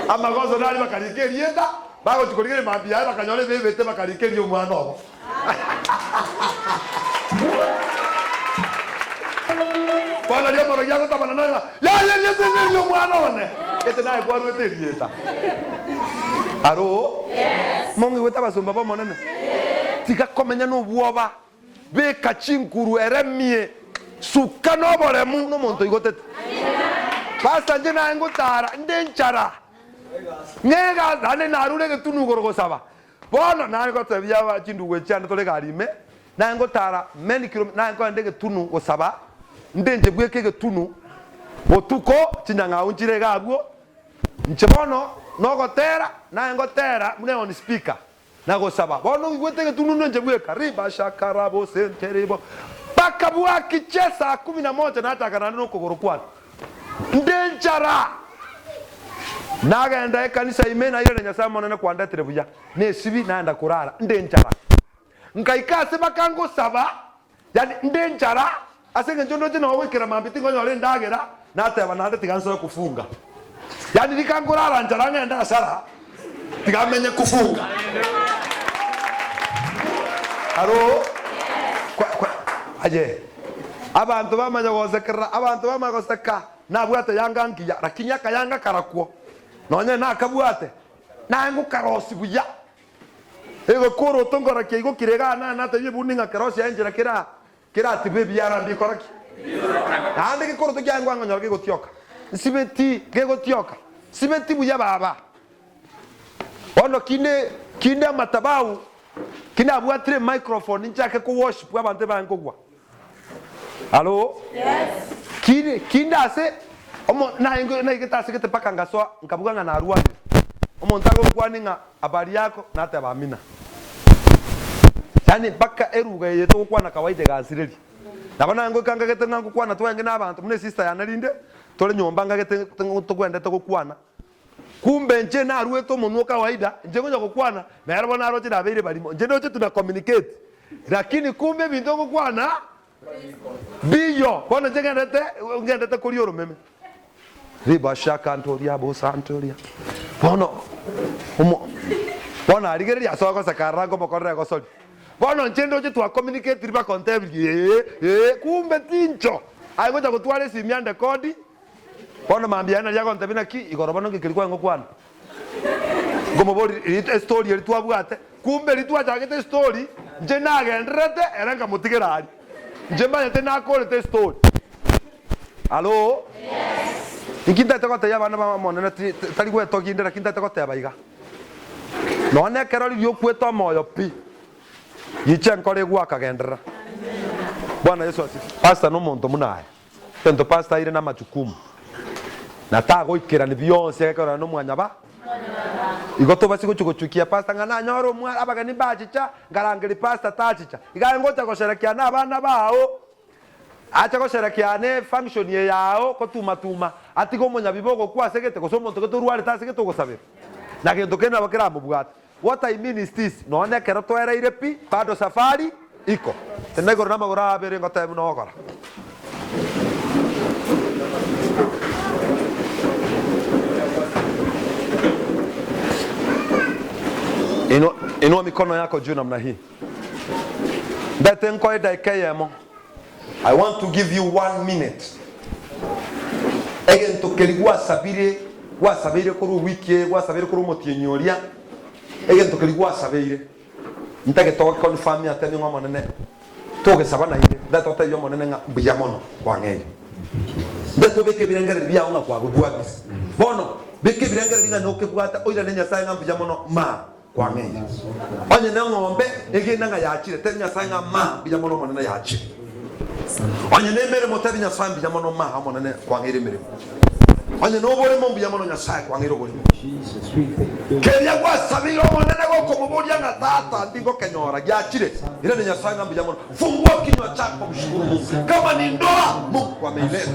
ama gozo nali bakarike rieta bago chikorigere mambia bakanyole bebete bakarike rio mwana obo Bwana ndio mara yako tabana na ya rio mwana one kete nae kwa rwete rieta aro mongi weta basumba ba monene tika komenya no buoba be kachinkuru eremie sukano bole mu no monto igotete basta njena ngutara ndenchara ngega dane narure ke tunu gorogosaba bona nani gotebya ba chinduwe cyane tole garime na ngutara many kilometers na ngo ndege tunu gosaba ndenje gweke ke tunu otuko chinyanga unjire gabwo nchebono no gotera na ngotera mune on speaker na gosaba bono igwete ke tunu ndenje gweka riba shakarabo senteribo bakabwa kichesa 11 na atakana no kogoro kwa ndenjara nagenda ekanisa imena ile nyasa monene kwanda terebuya ne sibi naenda kurara ndenjara nkaikase bakango saba yani ndenjara asenge njondo jina wawekera mambiti ngo le ndagera nateba nande tiganso kufunga yani likangurara njara ngenda asara tigamenye kufunga alo aje abantu bamanya gozekera abantu bamanya goseka nabwate yanga ngiya rakinya kayanga karakwo nonye nakabwate nangu karosi buya ego koro tongora kego kirega na taye buninga karosi enjera kira tibe biara ndikoraki ande ke koro to kyangwa ngonyora ke gotioka sibeti ke gotioka sibeti buya baba ono kinde matabau kina bwatire microphone nchake ko worship abantu bangogwa Allo? Yes. Kinde ase omo na ikita sekete paka ngaso nkabuganga na ruwa omo ntago kwaninga abari yako na ate bamina yani paka eruga yeto kwana kawaide gasireli nabana ngo kanga gete nangu kwana twenge nabantu mune sister yanalinde tole nyomba ngagete tukwenda tukwana kumbe nje na ruwe to munu kawaida nje ngoja kukwana na yarabona roje na beire balimo nje ndoje tuna communicate lakini kumbe bindoko kwana biyo bona ngendete kuri yoromeme riba shaka antoria bo santoria bona arigeria asoko sakarango mokorera go soli bona njendo je twa communicate riba contable kumbe tincho ayoja kutwale simiande kodi bona mambiana ya contable na ki igorobono ngikirikwa ngokwana ngomobori story eri twabwate kumbe ritwa jagete story nje nagendrete erenga mutigerari njemba yete na kole te story allo yes ikinda tekota ya bana ba monene tali gwe tokindera kinda tekota baiga none keroli byo kweto moyo pi yiche nkore gwa kagendera bwana Yesu asifiwe pastor no muntu munaye tento pastor ire na majukumu natago ikira ni byonse ekora no mwanya ba igoto basiko chukuchukia pastor ngana nyoro mwa abagani bachicha ngarangiri pastor tachicha igangota kosherekea na abana bao acha kosherekea ne function ye yao ko tuma atiko munya bibogo kwa segete ko somo to ruale ta segete ko sabe na kendo kena bakira mubwata what I mean is this no ne kero to era irepi bado safari iko tenego na magora bere ngota no okora Inua mikono yako juu namna hii. Ndete nkoe daikeyemo. I want to give you 1 minute. Egen tokeligwa sabire kuru wiki, wa sabire kuru motienyoria. Egen tokeligwa sabire. ntake toke confirm ya tani ngoma nene toke sabana ile ndato ta yo monene nga biyamono kwa ngeli ndato beke birengere bya nga kwa gubwabis bono beke birengere linga noke bwata oira nenya sai nga biyamono ma kwa ngeli onye ne ngombe ege nga yachire tenya sai nga ma biyamono monene yachire onye ne mere motabi nya sai biyamono ma ha monene kwa ngeli mere onye no bole mo biyamono nya sai kwa ngeli bole keria kwa sabiro monene go komobodia nga tata ndingo kenyora yachire ile nenya sai nga biyamono fungua kinywa chako mshukuru Mungu kama ni ndoa Mungu ameileta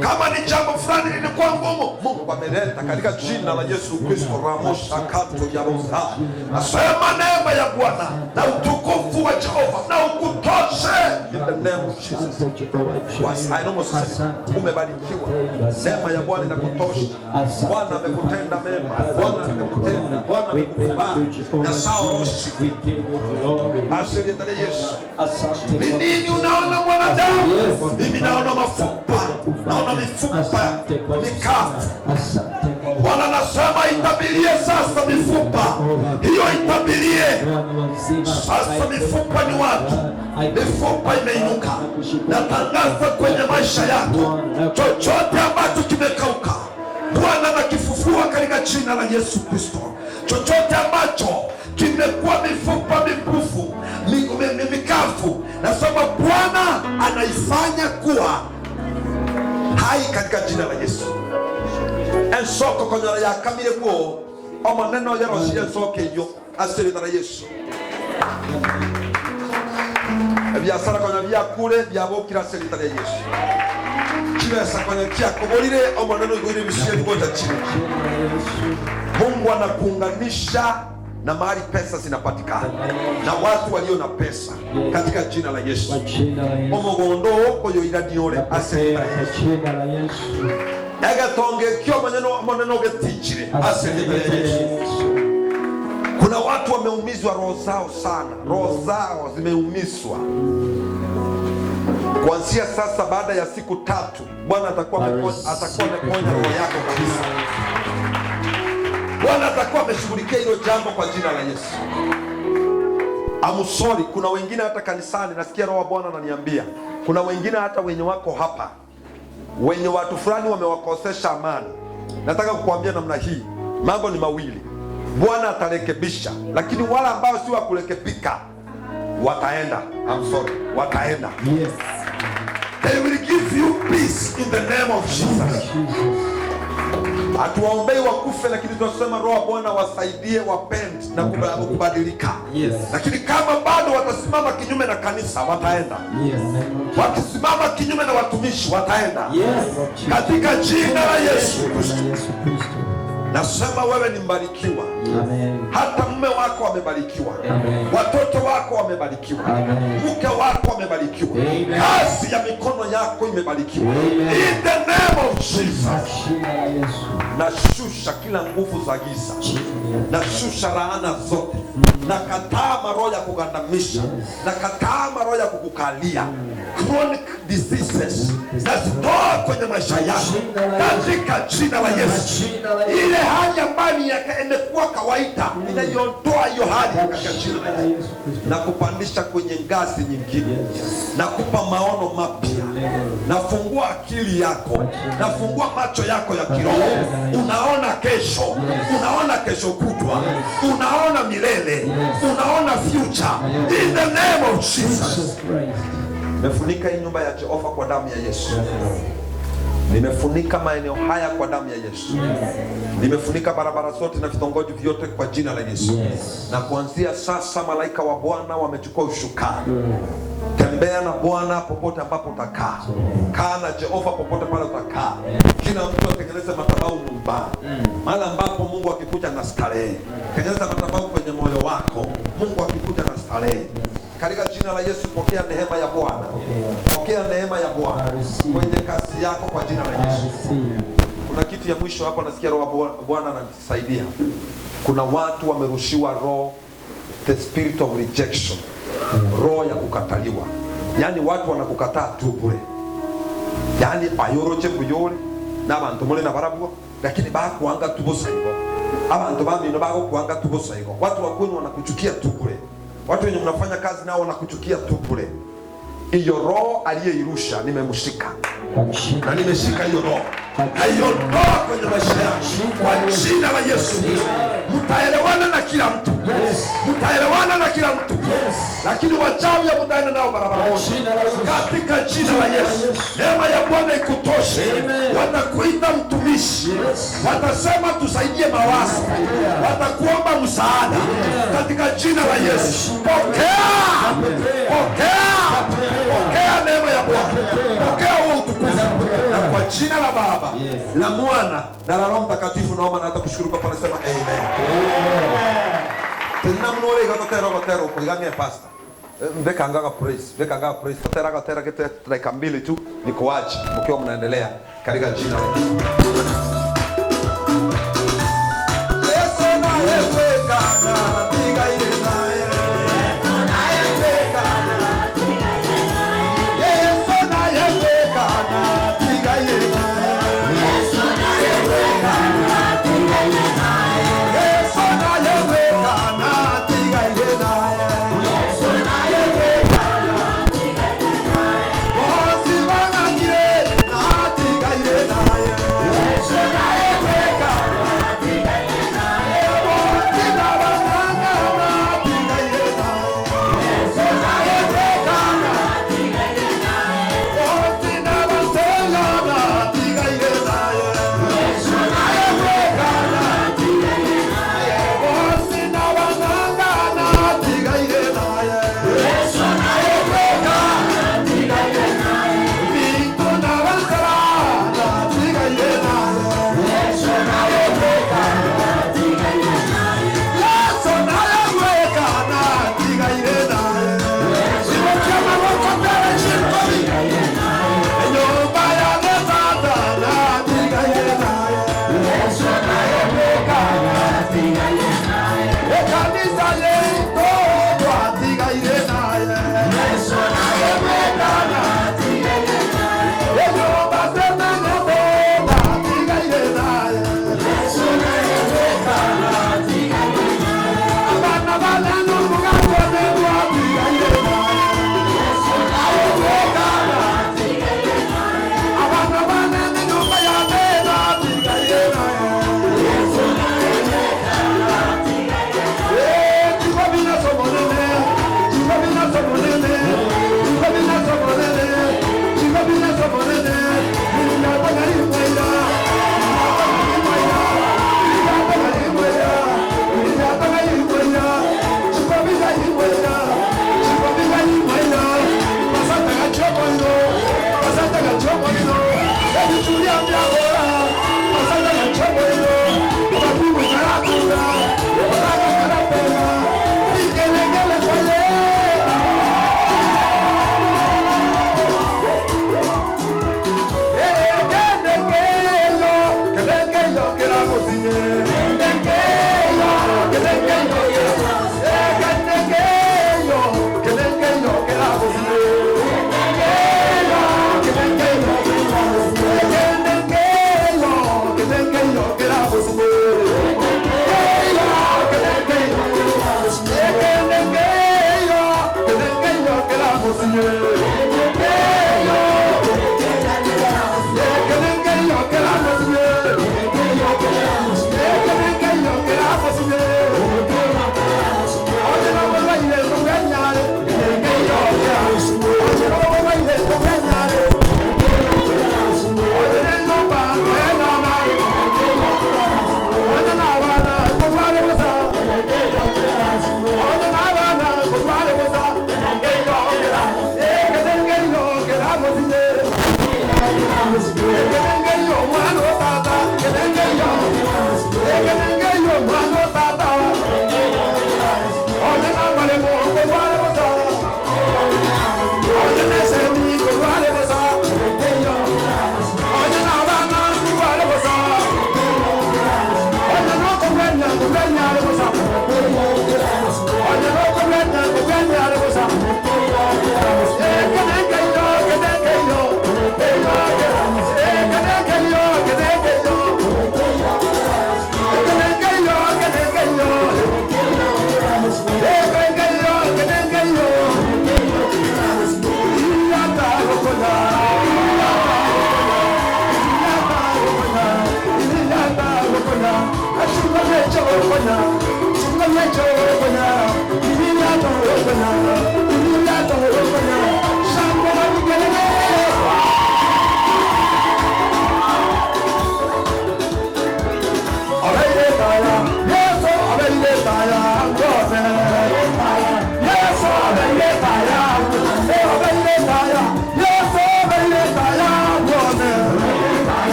kama ni jambo fulani lilikuwa ngumu Mungu ameleta katika jina la Yesu Kristo ramosha kato ya roza asema neema ya Bwana na utukufu wa Jehova na ukutoshe in the name of Jesus. I know umebarikiwa neema ya Bwana inakutosha Bwana amekutenda mema Bwana amekutenda Bwana amekubali na sawa asante Yesu. Ni nini unaona mwanadamu? Mimi naona mafupa, naona mifupa mikavu. Bwana anasema itabirie sasa mifupa hiyo, itabirie sasa. Mifupa ni watu, mifupa imeinuka. Natangaza kwenye maisha yako, chochote ambacho kimekauka Bwana anakifufua katika jina la Yesu Kristo. Chochote ambacho kimekuwa mifupa mikufu mikavu, nasema Bwana anaifanya kuwa hai katika jina la Yesu. Ensoko konyara ya kamile kuo omo neno ya rosi ensoke yo asiri na Yesu. Biasara konyara ya kule byabokira asiri na Yesu. Kibesa konyara kia kubolire omo neno igwire bishye ngoja chini. Mungu anakuunganisha na mahali pesa zinapatikana na watu walio na pesa katika jina la Yesu. Omogondo oyo iradiore asiri na Yesu. Agatonge kio maneno getichire asili ya Yesu. Kuna watu wameumizwa roho zao sana, roho zao zimeumizwa. Kuanzia sasa baada ya siku 3 Bwana atakuwa ameponya roho yako kabisa. Bwana atakuwa ameshughulikia hilo jambo kwa jina la Yesu. I'm sorry, kuna wengine hata kanisani nasikia roho wa Bwana ananiambia, kuna wengine hata wenye wako hapa wenye watu fulani wamewakosesha amani. Nataka kukuambia namna hii, mambo ni mawili. Bwana atarekebisha, lakini wale ambao si wa kurekebika wataenda. I'm sorry, wataenda. Yes. They will give you peace in the name of Jesus. Hatuwaombei wakufe, lakini tunasema roho Bwana wasaidie wapende na kubadilika. Yes. Lakini kama bado watasimama kinyume na kanisa wataenda. Yes. Wakisimama kinyume na watumishi wataenda. Yes. Katika jina la Yesu Kristo. Nasema wewe ni mbarikiwa. Amen. Hata mume wako amebarikiwa. Amen. Watoto wako wamebarikiwa. Amen. Mke wako amebarikiwa. Amen. Kazi ya mikono yako imebarikiwa. Amen. In the name of Jesus. Yesu. Nashusha kila nguvu za giza. Nashusha laana zote. Nakataa maroho ya kugandamisha. Nakataa maroho ya kukukalia. Chronic diseases. Nazitoa kwenye maisha yako katika jina la Yesu. Ile hali ambayo imekuwa kawaida, inaiondoa hiyo hali katika jina la Yesu. Na kupandisha kwenye ngazi nyingine. Na kupa maono mapya. Nafungua akili yako. Nafungua macho yako ya kiroho. Unaona kesho. Unaona kesho kutwa. Unaona milele. Unaona future. In the name of Jesus. Nimefunika hii nyumba ya Jehova kwa damu ya Yesu. Nimefunika maeneo haya kwa damu ya Yesu. Nimefunika barabara zote na vitongoji vyote kwa jina la Yesu. Na kuanzia sasa malaika wa Bwana wamechukua ushukani. Tembea na Bwana popote ambapo utakaa. Kaa na Jehova popote pale utakaa. Kila mtu atengeneze madhabahu nyumbani. Mahali ambapo Mungu akikuja na starehe. Tengeneza madhabahu kwenye moyo wako. Mungu akikuja na starehe. Katika jina la Yesu pokea neema ya Bwana. Pokea neema ya Bwana kwenye kazi yako kwa jina la Yesu. Kuna kitu ya mwisho hapa nasikia roho Bwana ananisaidia. Kuna watu wamerushiwa roho, the spirit of rejection. Roho ya kukataliwa. Yaani watu wanakukataa tu bure. Yaani ayoroche buyore n'abantu muri nabarabwo lakini bakuanga tubusa hivyo. Abantu bamino bako kuanga tubusa hivyo. Watu wakwenu wanakuchukia tu bure. Watu wenye mnafanya kazi nao wanakuchukia tu bure. Hiyo roho aliyeirusha nimemshika. Na nimeshika hiyo roho. Haiondoa kwenye maisha yako. Kwa jina la Yesu. Mtaelewana na kila mtu. Mtaelewana na kila mtu. Lakini wachawi mtaenda nao barabara moja. Katika jina la Yesu. Neema ya Bwana ikutoshe. Watakuita mtumishi. Watasema tusaidie mawazo. Watakuomba msaada. Katika jina la Yesu. Pokea. Pokea. Pokea neema ya Bwana. Pokea huo utukufu. Na kwa jina la Baba, la Mwana na la Roho Mtakatifu naomba na hata kushukuru kwa pale sema amen. Tena mnore gatotero kuigania pastor. Mbekangaga praise. Totera kete dakika mbili tu nikuache mkiwa mnaendelea katika jina la Yesu. Yesu na wewe kana diga ile naye.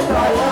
Para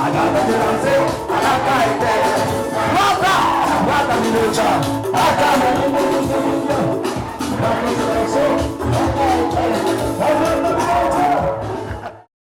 Agabajirase, Agakaite, Rata, Rata Milocha, Agabajirase,